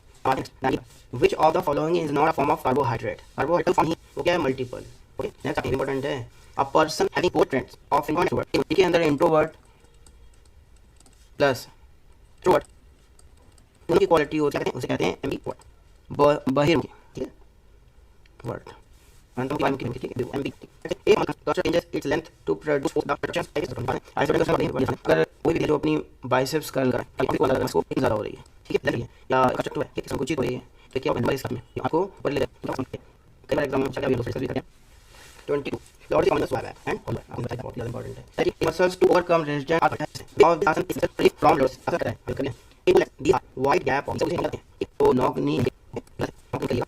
Which of the following is not a form of carbohydrate? Carbohydrate form ही वो क्या है, मल्टीपल। ओके, नेक्स्ट इंपॉर्टेंट है, a person having both traits of introvert extrovert के अंदर introvert plus extrovert उनकी quality होती है, उसे कहते हैं एम्बीवर्ट, बहिर्मुखी, ठीक है, वर्ट ठीक है, ambivert changes its length to produce force the production। अगर कोई भी जो अपनी बाइसेप्स कर्ल कर रहा है उसको ज़्यादा हो रही है, ठीक है, या कष्ट है, ठीक है, संकुचित हो रही है, तो क्या होगा इसमें आपको ऊपर ले कई बार एग्जाम में चला गया दूसरे करें 22 lord common swab and all आपको बताया बहुत ज्यादा इंपॉर्टेंट है that muscles to overcome resistance of the asana is free from loss ऐसा करता है करें in the wide gap of तो नॉक नी करिए।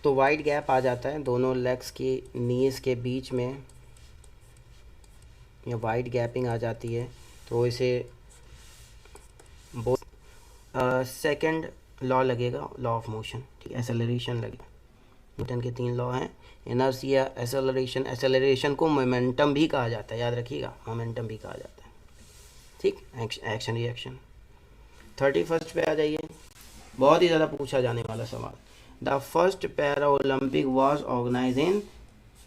तो वाइड गैप आ जाता है दोनों लेग्स की नीज के बीच में, या वाइड गैपिंग आ जाती है, तो इसे सेकंड लॉ लगेगा, लॉ ऑफ मोशन, ठीक है, एक्सेलरेशन लगेगा। न्यूटन के 3 लॉ हैं, इनर्शिया, एक्सेलरेशन। एक्सेलरेशन को मोमेंटम भी कहा जाता है, याद रखिएगा, मोमेंटम भी कहा जाता है, ठीक। Action reaction. 31 पे आ जाइए, बहुत ही ज़्यादा पूछा जाने वाला सवाल। The first para Olympic was organise in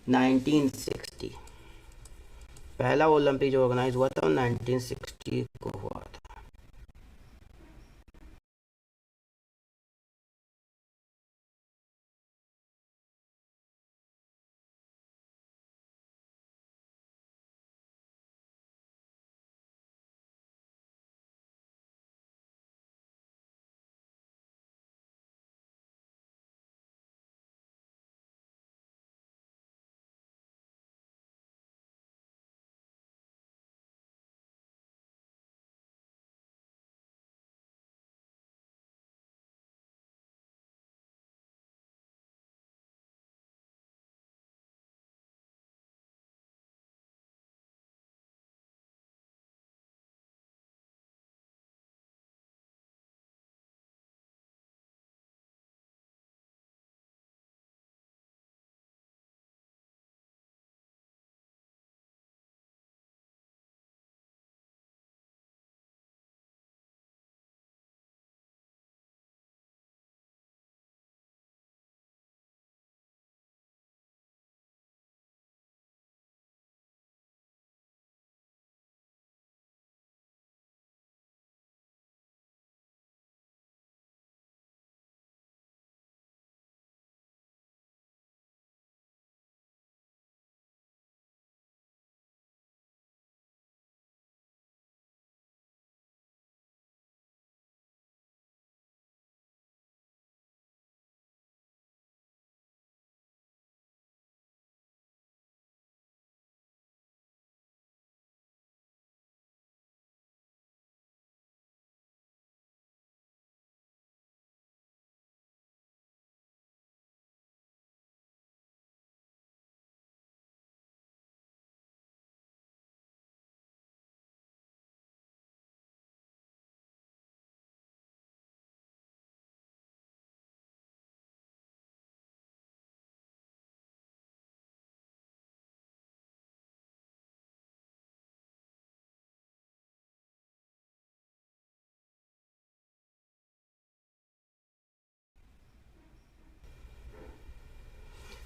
1960। पहला ओलंपिक जो ऑर्गेनाइज हुआ था वो 1960 को हुआ था।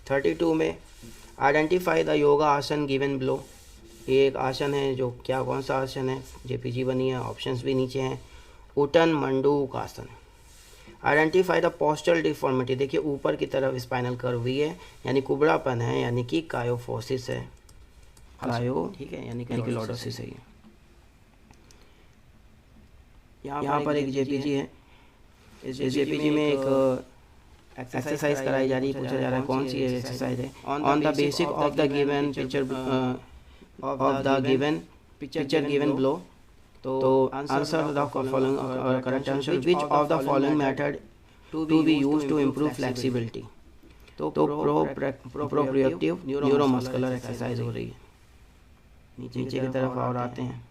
थर्टी टू में आइडेंटिफाई द योगा आसन गिवन बिलो। ये एक आसन है जो, क्या कौन सा आसन है, जेपीजी बनी है, ऑप्शंस भी नीचे हैं। उटन मंडूक आसन। Identify the postal deformity. देखिए ऊपर की तरफ स्पाइनल कर्व हुई है, यानी कुबड़ापन है, यानी कि कायोफोसिस है, कायो, ठीक है, यानी कि लॉर्डोसिस है। यहाँ पर एक जेपीजी है, इस जेपीजी में एक एक्सरसाइज कराई जा रही है, पूछा जा रहा है कौन सी एक्सरसाइज है। On the basic of the given picture of the given picture given below, तो answer the following, correct answer, which of the following method to be use to improve flexibility. तो प्रोप्रियोप्टिव न्यूरोमस्कुलर एक्सरसाइज हो रही है। नीचे की तरफ और आते हैं।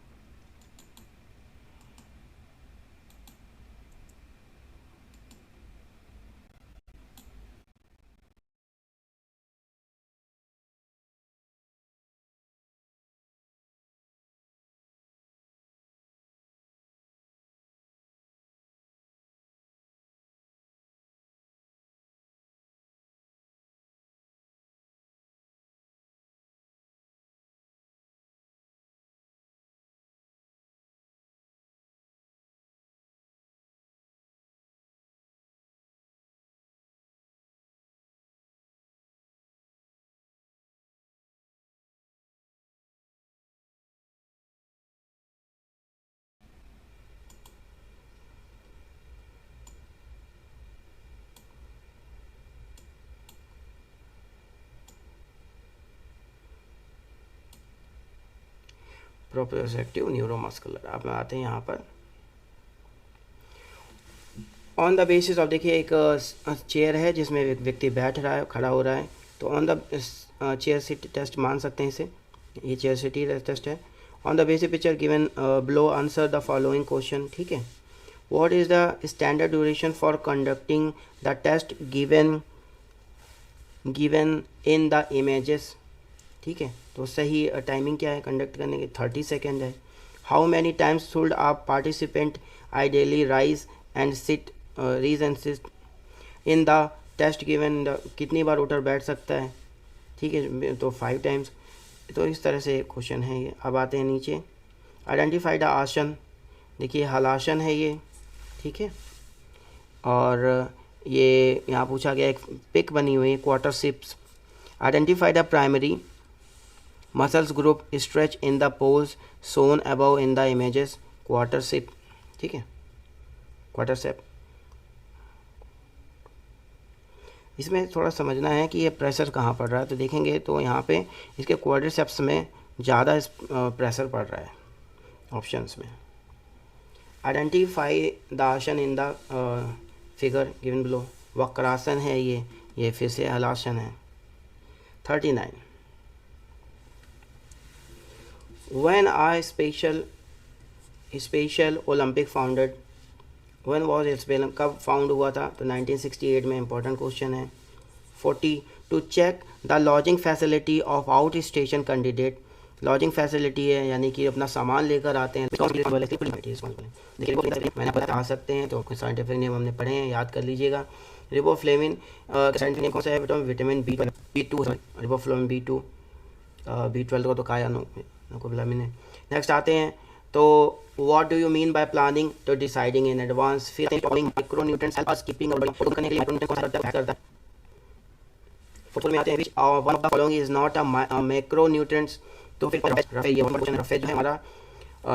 प्रोप्रोसेप्टिव न्यूरोमस्कुलर। अब आते हैं यहाँ पर ऑन द बेसिस ऑफ, देखिए एक चेयर है जिसमें एक व्यक्ति बैठ रहा है, खड़ा हो रहा है, तो on the chair sit test मान सकते हैं इसे, ये चेयर सिटी टेस्ट है। On the basis picture given below answer the following question, ठीक है। What is the standard duration for conducting the test given in the images, ठीक है, तो सही टाइमिंग क्या है कंडक्ट करने की, 30 सेकेंड है। How many times should a participant ideally rise and sit sit in the test given, कितनी बार उठकर बैठ सकता है, ठीक है, तो 5 टाइम्स। तो इस तरह से क्वेश्चन है ये। अब आते हैं नीचे, आइडेंटिफाई द आसन, देखिए हलासन है ये, ठीक है, और ये यहाँ पूछा गया, एक पिक बनी हुई है quadriceps. Identify the primary muscles group stretch in the pose shown above in the images, quadriceps, ठीक है, क्वार्टरसेप। इसमें थोड़ा समझना है कि ये प्रेशर कहाँ पड़ रहा है, तो देखेंगे तो यहाँ पे इसके क्वाड्रिसेप्स में ज़्यादा प्रेशर पड़ रहा है ऑप्शंस में। Identify the asana in the figure given below, Vakrasana है ये फिर से हलासन है। 39 when a special Olympic founded, when was its, कब फाउंड हुआ था, तो 1968 में, इंपॉर्टेंट क्वेश्चन है। 40 to check the lodging facility of out station candidate, lodging facility है यानी कि अपना सामान लेकर आते हैं, मैंने पता आ सकते हैं, तो साइंटिफिक नेम हमने पढ़े हैं, याद कर लीजिएगा। रिबोफ्लेविन साइंटिफिक नेम कौन सा है, विटामिन B2, रिबोफ्लेविन B12 को तो खाया नोकोफ्लेविन है। नेक्स्ट आते हैं, तो what do you mean by planning, तो डिसाइडिंग इन एडवांस। फिर माइक्रोन्यूट्रिएंट्स हेल्प अस कीपिंग करने के लिए माइक्रोन्यूट्रिएंट्स कौन सा करता है। फोटो में आते हैं, one of the following is not a macronutrients, तो फिर रफेज जो है हमारा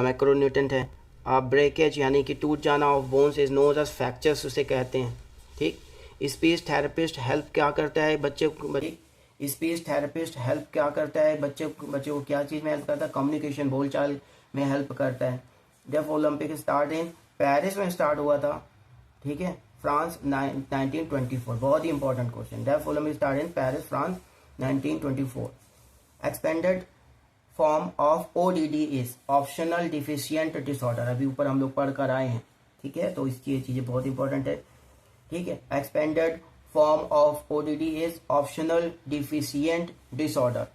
मैक्रोन्यूट्रिएंट है। ब्रेकेज यानी कि टूट जाना of bones is known as fractures उसे कहते हैं, ठीक। स्पीच थेरेपिस्ट हेल्प क्या करता है बच्चे को, स्पीच थेरेपिस्ट हेल्प क्या करता है बच्चे को क्या चीज़ में हेल्प करता है, कम्युनिकेशन, बोलचाल में हेल्प करता है। Deaf Olympic start in Paris में स्टार्ट हुआ था, ठीक है, फ्रांस 1924, बहुत ही important question. Deaf Olympic start in Paris France 1924। Expanded form of ODD is optional deficient disorder, अभी ऊपर हम लोग पढ़ कर आए हैं, ठीक है, तो इसकी ये चीज़ें बहुत इंपॉर्टेंट है, ठीक है। Expanded form of ODD is optional deficient disorder.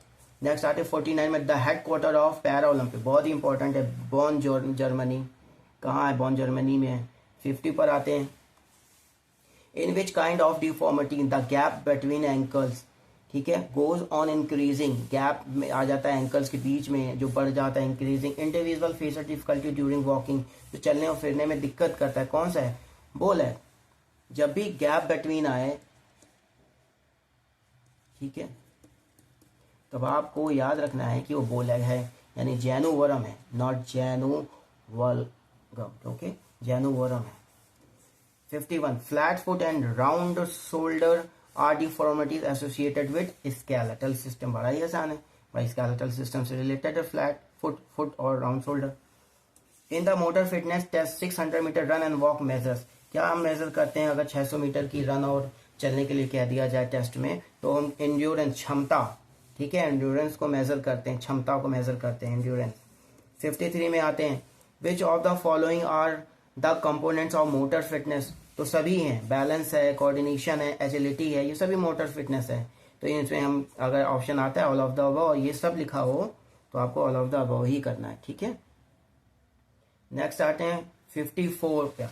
Next आते 49 में, the headquarter of para Olympic, बहुत ही इंपॉर्टेंट है, बॉन जर्मनी, कहाँ है, बॉन जर्मनी में है। 50 पर आते हैं, in which kind of deformity the gap between ankles, ठीक है, गोज ऑन इंक्रीजिंग, गैप में आ जाता है एंकल्स के बीच में जो बढ़ जाता है, increasing. Individual face difficulty during walking, जो चलने और फिरने में दिक्कत करता है, कौन सा है, बोल है। जब भी गैप बिटवीन आए, ठीक है, तब आपको याद रखना है कि वो बोलैग है, यानी जैनुवरम है, नॉट जैनुवल्गम, ओके, जैनुवरम है। 51 flat foot and round shoulder are deformities associated with skeletal system, बड़ा ही आसान है भाई, स्केलेटल सिस्टम से रिलेटेड है फ्लैट फुट और round shoulder. In the motor fitness test 600 metre run and walk measures, क्या हम मेजर करते हैं, अगर 600 मीटर की रन और चलने के लिए कह दिया जाए टेस्ट में, तो हम एंड्योरेंस, क्षमता, ठीक है, एंड्योरेंस को मेजर करते हैं, क्षमता को मेजर करते हैं, एंड्योरेंस। 53 में आते हैं, which of the following are the components of motor fitness, तो सभी हैं, बैलेंस है, कोऑर्डिनेशन है, एजिलिटी है, ये सभी मोटर फिटनेस है। तो इसमें हम अगर ऑप्शन आता है ऑल ऑफ द अबव और ये सब लिखा हो तो आपको ऑल ऑफ द अबव ही करना है, ठीक है। नेक्स्ट आते हैं 54 पे,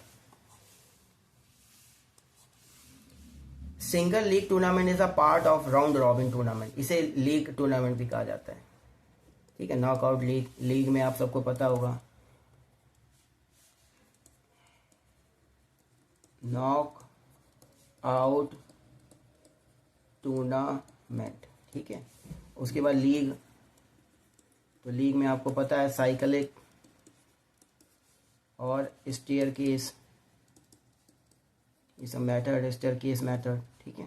single league tournament is a part of round robin tournament, इसे लीग टूर्नामेंट भी कहा जाता है, ठीक है। नॉकआउट लीग में आप सबको पता होगा, नॉक आउट टूर्नामेंट, ठीक है। उसके बाद लीग, तो लीग में आपको पता है साइकिलिक और स्टेयर केस, इस मेथड, स्टेयर केस मेथड, ठीक है।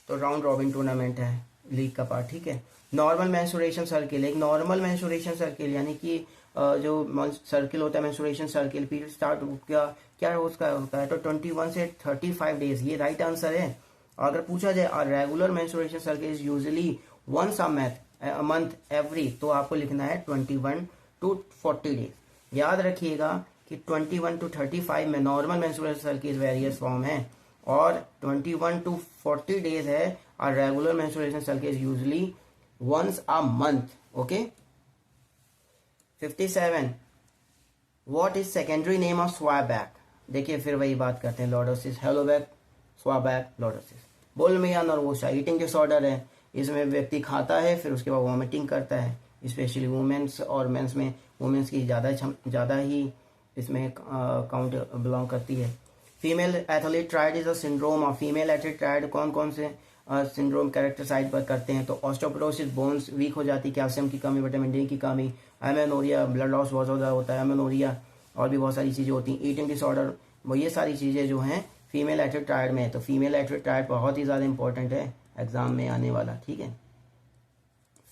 तो राउंड रॉबिन टूर्नामेंट है, लीक का पार्ट, ठीक है। नॉर्मल मेंस्ट्रुएशन सर्किल, एक नॉर्मल मेंस्ट्रुएशन सर्किल यानी कि जो सर्किल होता है मेंस्ट्रुएशन सर्किल, पीरियड स्टार्ट क्या क्या उसका होता है, तो 21 से 35 डेज, ये राइट आंसर है। अगर पूछा जाए regular menstruation circle is usually once a month every, तो आपको लिखना है 21 to 40 डेज। याद रखिएगा कि 21 to 35 में normal menstruation circle various form है, और 21 to 40 डेज है और regular menstruation circle is usually once a month, okay. 57, what is secondary name of swayback. देखिए फिर वही बात करते हैं, lordosis, hollow back, swayback, lordosis. Bulimia nervosa eating disorder है, इसमें व्यक्ति खाता है फिर उसके बाद वॉमिटिंग करता है, स्पेशली वुमेन्स और मेंस में, वुमेन्स की ज़्यादा ही इसमें काउंट बिलोंग करती है। Female athlete triad is a syndrome of, female athlete triad कौन कौन से सिंड्रोम कैरेक्टराइज पर करते हैं, तो ऑस्टियोपोरोसिस, बोन्स वीक हो जाती, कैल्शियम की कमी, विटामिन डी की कमी, एमेनोरिया, ब्लड लॉस बहुत ज़्यादा होता है, एमेनोरिया, और भी बहुत सारी चीज़ें होती हैं, ईटिंग डिसऑर्डर, वो ये सारी चीज़ें जो हैं फीमेल एथलीट ट्रायड में है। तो फीमेल एथलीट ट्रायड बहुत ही ज़्यादा इंपॉर्टेंट है एग्जाम में आने वाला, ठीक है।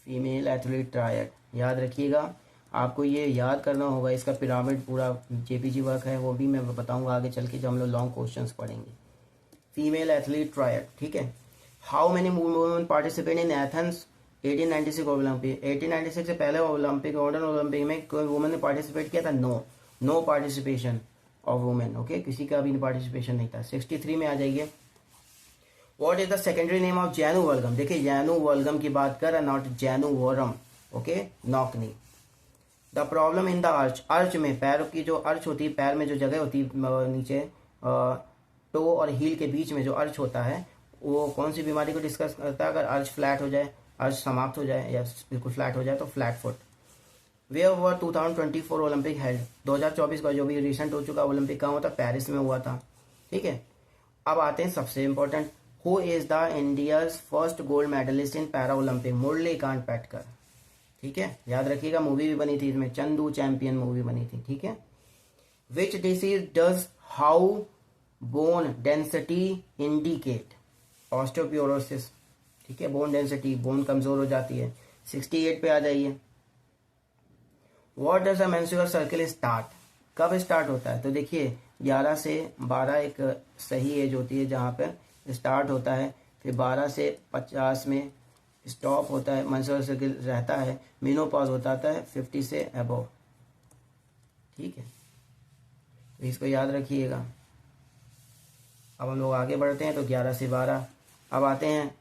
फीमेल एथलीट ट्रायड याद रखिएगा, आपको ये याद करना होगा, इसका पिरामिड पूरा जेपीजी वर्क है, वो भी मैं बताऊंगा आगे चल के जब हम लोग लॉन्ग क्वेश्चंस पढ़ेंगे। फीमेल एथलीट ट्रायड, ठीक है। How many women participate in Athens 1896 Olympic, 1896 से पहले ओलंपिक, मॉडर्न ओलंपिक में कोई वुमेन ने पार्टिसिपेट किया था? No participation of women, okay, किसी का भी पार्टिसिपेशन नहीं था। 63 में आ जाइए, what is the secondary name of genu valgum. देखिए जैनु वल्गम की बात कर, not genu varum, okay, knock knee. The problem in the arch में, पैर की जो अर्च होती है, पैर में जो जगह होती है नीचे टो और हील के बीच में जो अर्च होता है, वो कौन सी बीमारी को डिस्कस करता है? अगर अर्च फ्लैट हो जाए, अर्च समाप्त हो जाए या बिल्कुल फ्लैट हो जाए तो flat foot. Where were 2024 Olympic held, 2024 का जो भी रिसेंट हो चुका ओलंपिक कहाँ होता, पेरिस में हुआ था, ठीक है। अब आते हैं सबसे important, who is the India's first gold medalist in para Olympic, Murlikant Petkar, ठीक है। याद रखिएगा, मूवी भी बनी थी इसमें, चंदू चैंपियन मूवी बनी थी, ठीक है। Which disease does how bone density indicate, osteoporosis, ठीक है, बोन डेंसिटी, बोन कमजोर हो जाती है। 68 पे आ जाइए, what does a menstrual circle start, कब स्टार्ट होता है? तो देखिए 11 से 12 एक सही एज होती है जहाँ पर स्टार्ट होता है, फिर 12 से 50 में स्टॉप होता है, मेंस्ट्रुअल सर्किल रहता है, मेनोपॉज होता है 50 से अबव, ठीक है, तो इसको याद रखिएगा। अब हम लोग आगे बढ़ते हैं, तो 11 से 12 अब आते हैं।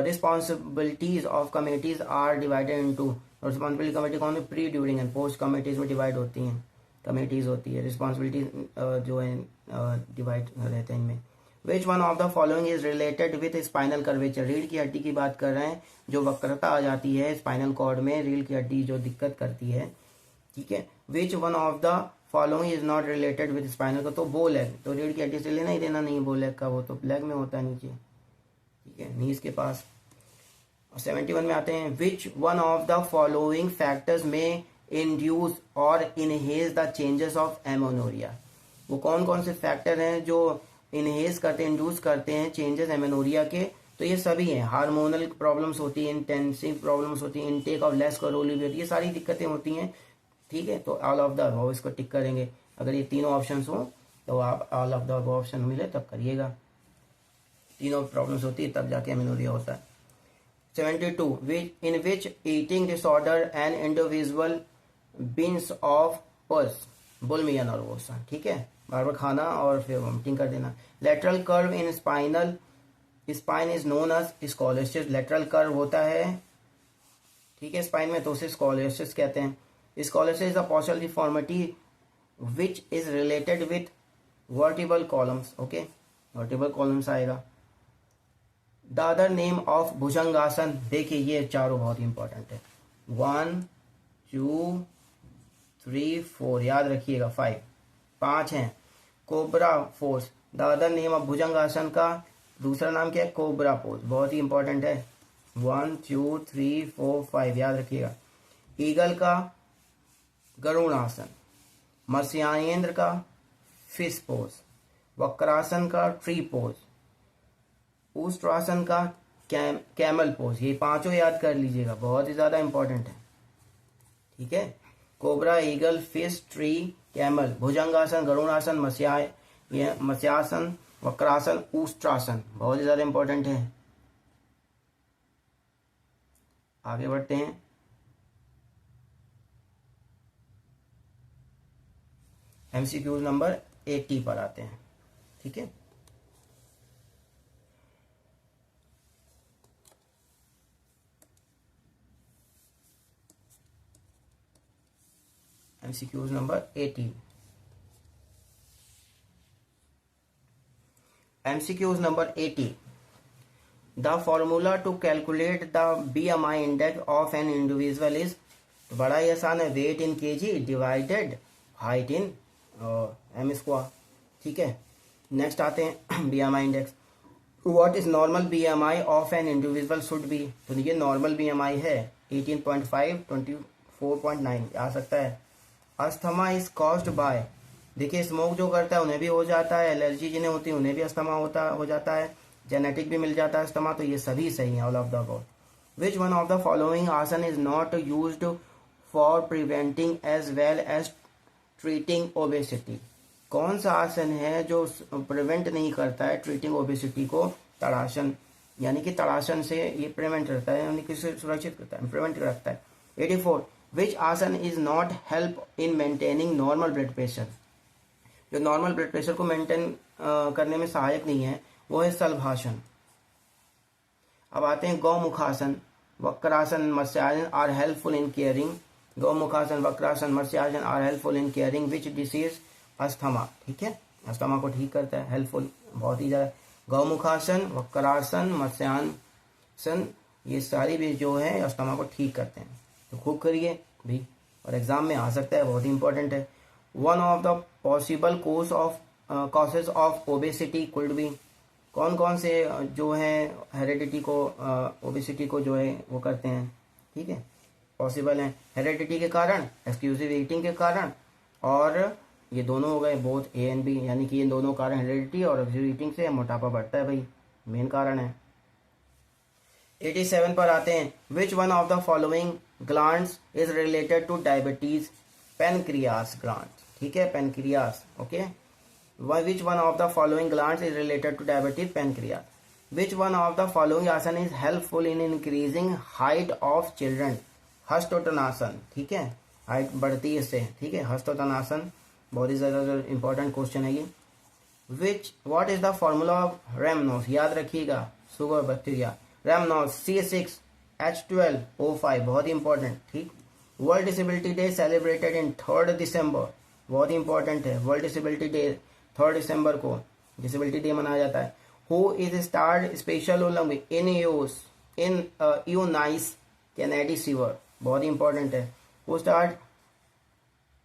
Responsibilities of committees are divided into, responsibility committee कौन है? Pre, during and post committees में डिवाइड होती हैं, कमिटीज होती है, रिस्पॉन्सिबिलिटी जो है डिवाइड रहते हैं इनमें। विच one of the following is related with spinal curvature, रीढ़ की हड्डी की बात कर रहे हैं, जो वक्रता आ जाती है स्पाइनल कॉर्ड में, रीढ़ की हड्डी जो दिक्कत करती है, ठीक है। विच one of the following is not related with spinal को, तो बो लेग, तो रीढ़ की हड्डी से लेना ही देना नहीं बो लेग का, वो तो लेग में होता है नीचे, ठीक है, नीज के पास। 71 में आते हैं, which one of the following factors में इंड्यूस और इनहेज द चेंजेस ऑफ एमेनोरिया, वो कौन कौन से फैक्टर हैं जो इनहेज करते हैं, इंड्यूस करते हैं चेंजेस एमेनोरिया के? तो ये सभी हैं, हार्मोनल प्रॉब्लम्स होती है, इंटेंसिव प्रॉब्लम्स होती है, इनटेक ऑफ लेस कोरोलिव, ये सारी दिक्कतें होती हैं, ठीक है। तो ऑल ऑफ द अबव इसको टिक करेंगे, अगर ये तीनों ऑप्शन हो तो आप all of the above option मिले तब करिएगा, तीनों प्रॉब्लम्स होती है तब जाके एमेनोरिया होता है। 72, in which eating disorder and individual binges of pulse, bulimia nervosa, ठीक है, बार बार खाना और फिर वॉमिटिंग कर देना। Lateral curve in spinal spine is known as scoliosis, lateral curve होता है, ठीक है, स्पाइन में, तो उसे स्कॉलोसिस कहते हैं। Scoliosis is a postural deformity which is related with vertebral columns, okay, vertebral columns आएगा। द अदर नेम ऑफ भुजंगासन, देखिए ये चारों बहुत इंपॉर्टेंट है, 1 2 3 4, याद रखिएगा 5 हैं। Cobra force, the other name of भुजंगासन का दूसरा नाम क्या है? कोबरा पोज, बहुत ही इंपॉर्टेंट है, 1 2 3 4 5, याद रखिएगा। ईगल का गरुणासन, मत्स्यायेंद्र का फिश पोज, वक्रासन का ट्री पोज, ऊष्ट्रासन का कैमल पोज, ये पांचों याद कर लीजिएगा, बहुत ही ज्यादा इंपॉर्टेंट है, ठीक है। Cobra, eagle, fish, tree, camel, भुजंगासन, गरुड़ासन, मत्स्यासन, वक्रासन, ऊष्ट्रासन, बहुत ही ज्यादा इंपॉर्टेंट है। आगे बढ़ते हैं। एमसीक्यू नंबर 80 पर आते हैं, ठीक है। MCQs number 80। MCQs number 80। The formula to calculate the BMI index of an individual is, तो बड़ा ही आसान है, weight in KG divided height in M square, ठीक है। नेक्स्ट आते हैं BMI index. What is normal BMI of an individual should be, तो ये नॉर्मल BMI है 18.5, 24.9 आ सकता है। अस्थमा इज कॉज्ड बाय, देखिए स्मोक जो करता है उन्हें भी हो जाता है, एलर्जी जिन्हें होती है उन्हें भी अस्थमा हो जाता है, जेनेटिक भी मिल जाता है अस्थमा, तो ये सभी सही है, all of the above. Which one of the following आसन is not used for preventing as well as treating obesity, कौन सा आसन है जो प्रिवेंट नहीं करता है ट्रीटिंग ओबेसिटी को, तड़ासन, यानी कि तड़ासन से ये प्रिवेंट करता है, यानी कि सुरक्षित करता है, प्रिवेंट करता है। 84 विच आसन is not help in maintaining normal blood pressure, जो नॉर्मल ब्लड प्रेशर को मेंटेन करने में सहायक नहीं है वो है सलभासन। अब आते हैं गौमुखासन, वक्रासन, मत्स्यासन आर हेल्पफुल इन केयरिंग, गौमुखासन, वक्रासन, मत्स्यासन are helpful in caring which disease, asthma, ठीक है, अस्थमा को ठीक करता है, हेल्पफुल, बहुत ही ज्यादा। गौमुखासन, वक्रासन, मत्स्यासन, ये सारी भी जो है अस्थमा को ठीक करते हैं, तो खूब करिए भी, और एग्जाम में आ सकता है, बहुत ही इंपॉर्टेंट है। One of the possible causes of obesity could be, कौन कौन से जो है हेरिडिटी को, ओबेसिटी को जो है वो करते हैं, ठीक है, पॉसिबल है, हेरिडिटी के कारण, एक्सक्लूसिव ईटिंग के कारण, और ये दोनों हो गए बोथ A एंड B, यानी कि ये दोनों कारण, हेरिडिटी और एक्सक्लूसिव ईटिंग से मोटापा बढ़ता है भाई, मेन कारण है। 87 पर आते हैं। Which one of the following glands is related to diabetes, pancreas gland, ठीक है, pancreas, okay. Which one of the following glands is related to diabetes, pancreas. Which one of the following आसन is helpful in increasing height of children, हस्तोत्तानासन, ठीक है, height बढ़ती है इससे, ठीक है, हस्तोत्तानासन, बहुत ही ज्यादा इंपॉर्टेंट क्वेश्चन है ये। What is the formula of rhamnose, याद रखिएगा, शुगर बैक्टीरिया, रैमनोस C6H12O5, बहुत ही इंपॉर्टेंट, ठीक। World Disability Day celebrated in 3 December, बहुत ही इंपॉर्टेंट है, वर्ल्ड डिसेबिलिटी डे 3 दिसंबर को डिसेबिलिटी डे मनाया जाता है। Who is started special Olympic in Eunice Kennedy Shriver, बहुत ही इंपॉर्टेंट है, who start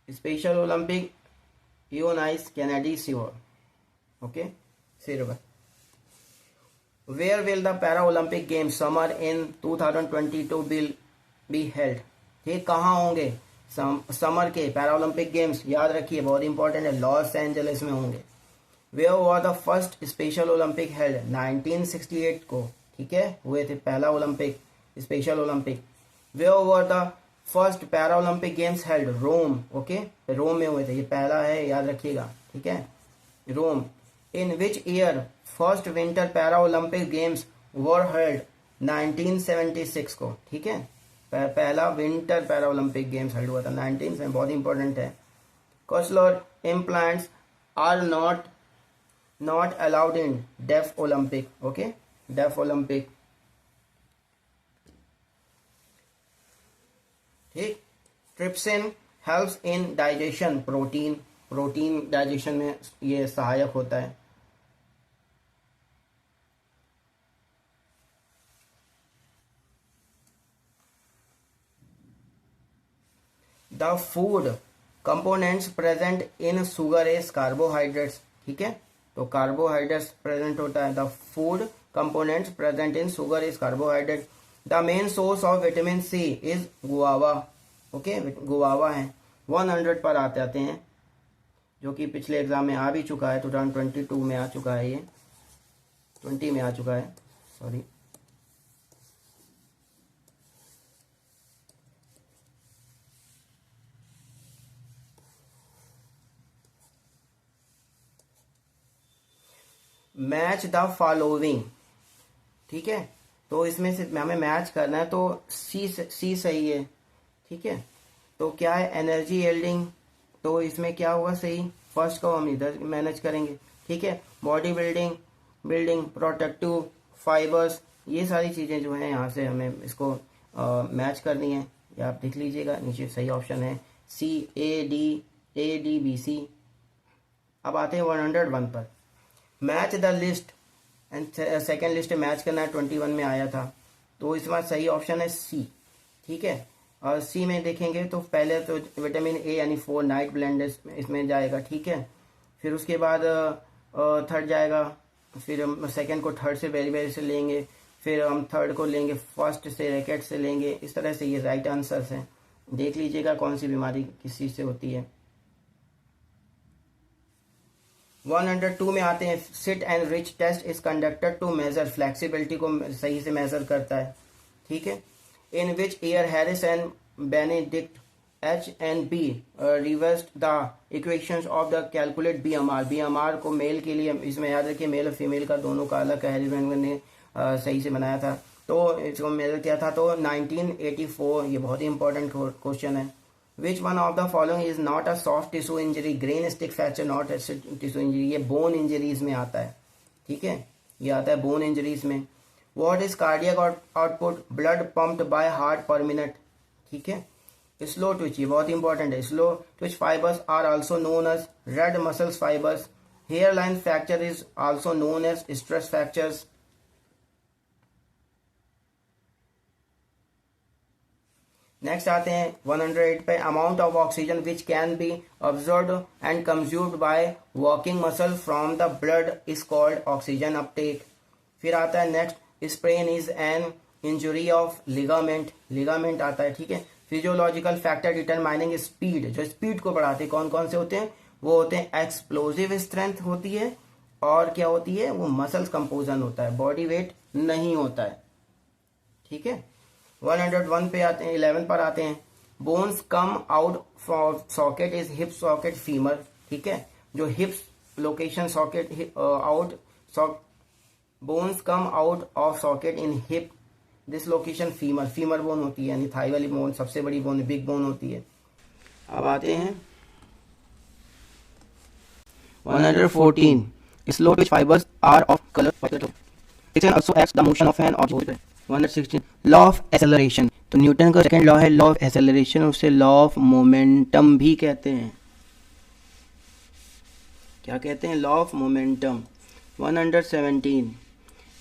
special Olympic Eunice Kennedy Shriver, okay, silver. Where will the Paralympic Games Summer in 2022 will be held, ठीक, कहाँ होंगे summer के पैरालंपिक गेम्स, याद रखिए, बहुत इंपॉर्टेंट है, लॉस एंजलिस में होंगे। Where was the first special Olympic held, 1968 को, ठीक है, हुए थे पहला ओलंपिक, special Olympic. Where were the first Paralympic games held, Rome, okay, Rome में हुए थे, ये पहला है, याद रखिएगा, ठीक है, Rome. In which year first winter para Olympic games were held, 1976 को, ठीक है, पहला winter para Olympic games held हुआ था 19 बहुत इंपॉर्टेंट है। Cochlear implants are not allowed in deaf Olympic, okay, deaf Olympic, ठीक। Trypsin helps in digestion, protein digestion में ये सहायक होता है। The food components present in sugar is carbohydrates, ठीक है, तो कार्बोहाइड्रेट्स प्रेजेंट होता है, the food components present in sugar is carbohydrate. The main source of vitamin C is guava, okay, guava है। 100 पर आते हैं, जो कि पिछले एग्जाम में आ भी चुका है, 2022 में आ चुका है ये, 20 में आ चुका है, सॉरी। मैच द फॉलोइंग, ठीक है, तो इसमें से हमें मैच करना है, तो सी सही है, ठीक है। तो क्या है, एनर्जी यील्डिंग, तो इसमें क्या होगा सही, फर्स्ट को हम इधर मैनेज करेंगे, ठीक है। बॉडी बिल्डिंग प्रोटेक्टिव फाइबर्स, ये सारी चीज़ें जो हैं यहाँ से हमें इसको मैच करनी है, या आप देख लीजिएगा नीचे सही ऑप्शन है CADBC। अब आते हैं 101 पर, match the list and second list match करना है, 21 में आया था, तो इस बार सही ऑप्शन है सी, ठीक है। और सी में देखेंगे तो पहले तो विटामिन ए यानी 4 नाइट ब्लेंड इसमें जाएगा, ठीक है। फिर उसके बाद थर्ड जाएगा, फिर सेकंड को थर्ड से बेरी से लेंगे, फिर हम थर्ड को लेंगे फर्स्ट से रैकेट से लेंगे, इस तरह से ये राइट आंसर्स हैं। देख लीजिएगा कौन सी बीमारी किस चीज़ से होती है। 102 में आते हैं, sit and reach test is conducted to measure, flexibility को सही से मेजर करता है, ठीक है। In which year Harris and Benedict H&B reversed the equations of the calculate BMR को मेल के लिए, इसमें याद रखिए मेल और फीमेल का दोनों का अलग हैरिस ने सही से बनाया था, तो इसको मेजर किया था तो 1984। ये बहुत ही इंपॉर्टेंट क्वेश्चन है। Which one of the following is not a soft tissue injury? Grain stick fracture not a tissue injury, ये bone injuries में आता है, ठीक है, ये आता है bone injuries में। What is cardiac output? Blood pumped by heart per minute, ठीक है। Slow twitch, ये बहुत इंपॉर्टेंट है। Slow twitch fibers are also known as red muscle fibers. Hairline fracture is also known as stress fractures. Next आते हैं 108 पे, amount of oxygen which can be observed and consumed by working muscle from the blood is called oxygen Uptake. फिर आता है next, sprain is an injury of ligament आता है, ठीक है। फिजियोलॉजिकल फैक्टर डिटरमाइनिंग स्पीड, जो स्पीड को बढ़ाते हैं कौन कौन से होते हैं, वो होते हैं एक्सप्लोजिव स्ट्रेंथ होती है, और क्या होती है वो मसल्स कंपोजन होता है, बॉडी वेट नहीं होता है, ठीक है। 101 पे आते हैं, 11 पर आते हैं, bones come out socket is hip socket femur, ठीक है। जो हिप्स location socket out, bones come out of socket in hip this location femur bone होती है, यानी थाई वाली बोन सबसे बड़ी बोन, बिग बोन होती है। अब आते हैं 114, slow twitch fibres are of colour, it can also act the motion of an object. 116, law of acceleration, तो न्यूटन का सेकंड लॉ है लॉ ऑफ एक्सेलरेशन, उसे लॉ ऑफ मोमेंटम भी कहते हैं। क्या कहते हैं, law of momentum. 117,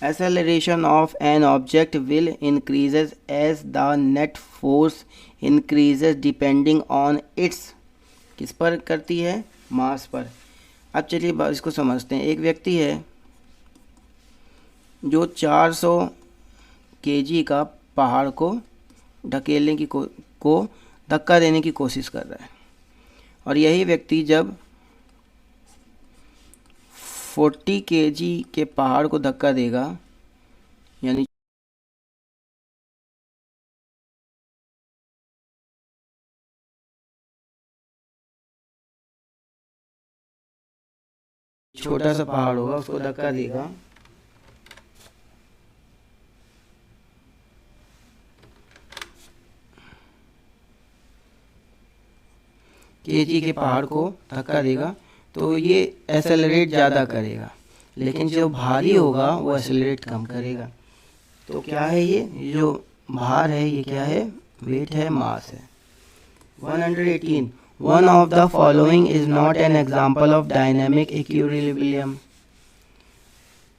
acceleration of an object will increases as the net force increases depending on its, किस पर करती है, मास पर। अब चलिए इसको समझते हैं। एक व्यक्ति है जो 400 kg का पहाड़ को ढकेलने की को धक्का देने की कोशिश कर रहा है, और यही व्यक्ति जब 40 kg के पहाड़ को धक्का देगा, यानी छोटा सा पहाड़ होगा उसको धक्का देगा, केजी के पहाड़ को धक्का देगा, तो ये एक्सेलरेट ज़्यादा करेगा, लेकिन जो भारी होगा वो एक्सेलरेट कम करेगा। तो क्या है ये जो भार है, ये क्या है, वेट है, मास है। 118, one of the following is not an example of dynamic equilibrium.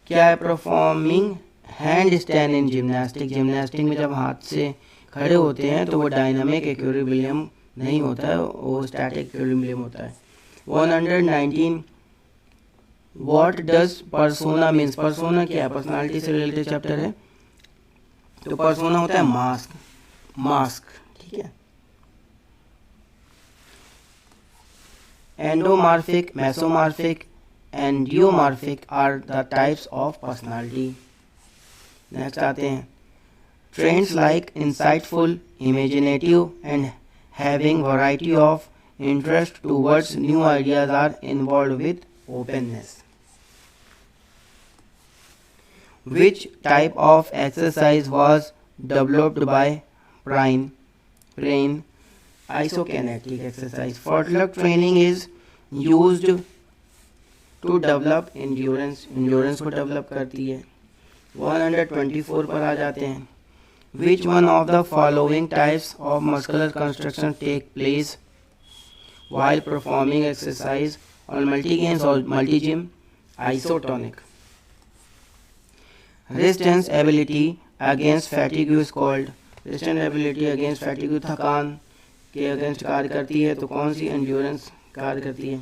क्या है, performing hand stand in gymnastic में जब हाथ से खड़े होते हैं तो वो डायनामिक इक्विलिब्रियम नहीं होता है, वो स्टैटिक इक्विलिब्रियम होता है। 119, what does persona means, persona क्या है, पर्सनालिटी से रिलेटेड चैप्टर है, तो पर्सोना होता है मास्क, ठीक है। एंडोमार्फिक, मेसोमार्फिक endomorphic are the types of personality. Next आते हैं, traits like insightful, imaginative and having variety of interest towards new ideas are involved with openness. Which type of exercise was developed by Prine? Isokinetic exercise. Footwork training is used to develop endurance. Endurance को develop करती है. 124 पर आ जाते हैं. Which one of the following types of muscular contraction take place while performing exercise on multi-gains or multi-gym? Isotonic. Resistance ability against fatigue is called. Resistance ability against fatigue, थकान के against कार्य करती है, तो कौन सी? एंड्योरेंस कार्य करती है.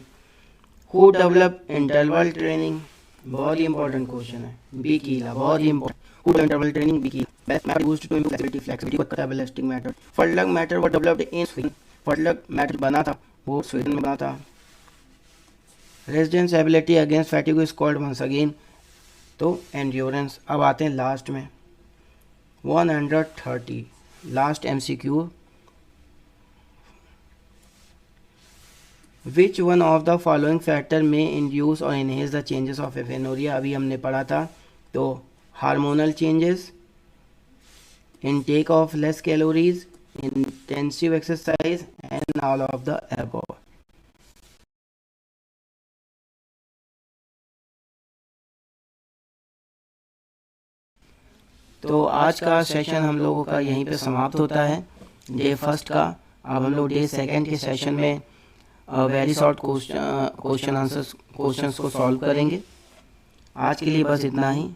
Who developed interval training? बहुत ही इंपॉर्टेंट क्वेश्चन है. बी कीला, बहुत ही important. Who developed interval training? बी कीला. Best method used to improve flexibility was ballistic method. Footwork method was developed in Sweden. Footwork method बना था, वो स्वीडन में बना था. Resistance ability against fatigue is called once again, तो endurance. अब आते हैं लास्ट में 130, last MCQ. Which one of the following factor may induce or enhance the changes of amenorrhea? अभी हमने पढ़ा था, तो hormonal changes, intake of less calories, intensive exercise and all of the above. तो आज का सेशन हम लोगों का यहीं पे समाप्त होता है, डे फर्स्ट का. अब हम लोग डे सेकंड के सेशन में वेरी शॉर्ट क्वेश्चंस को सॉल्व करेंगे. आज के लिए बस इतना ही.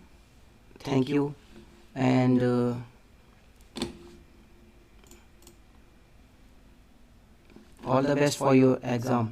Thank you and all the best for your exam.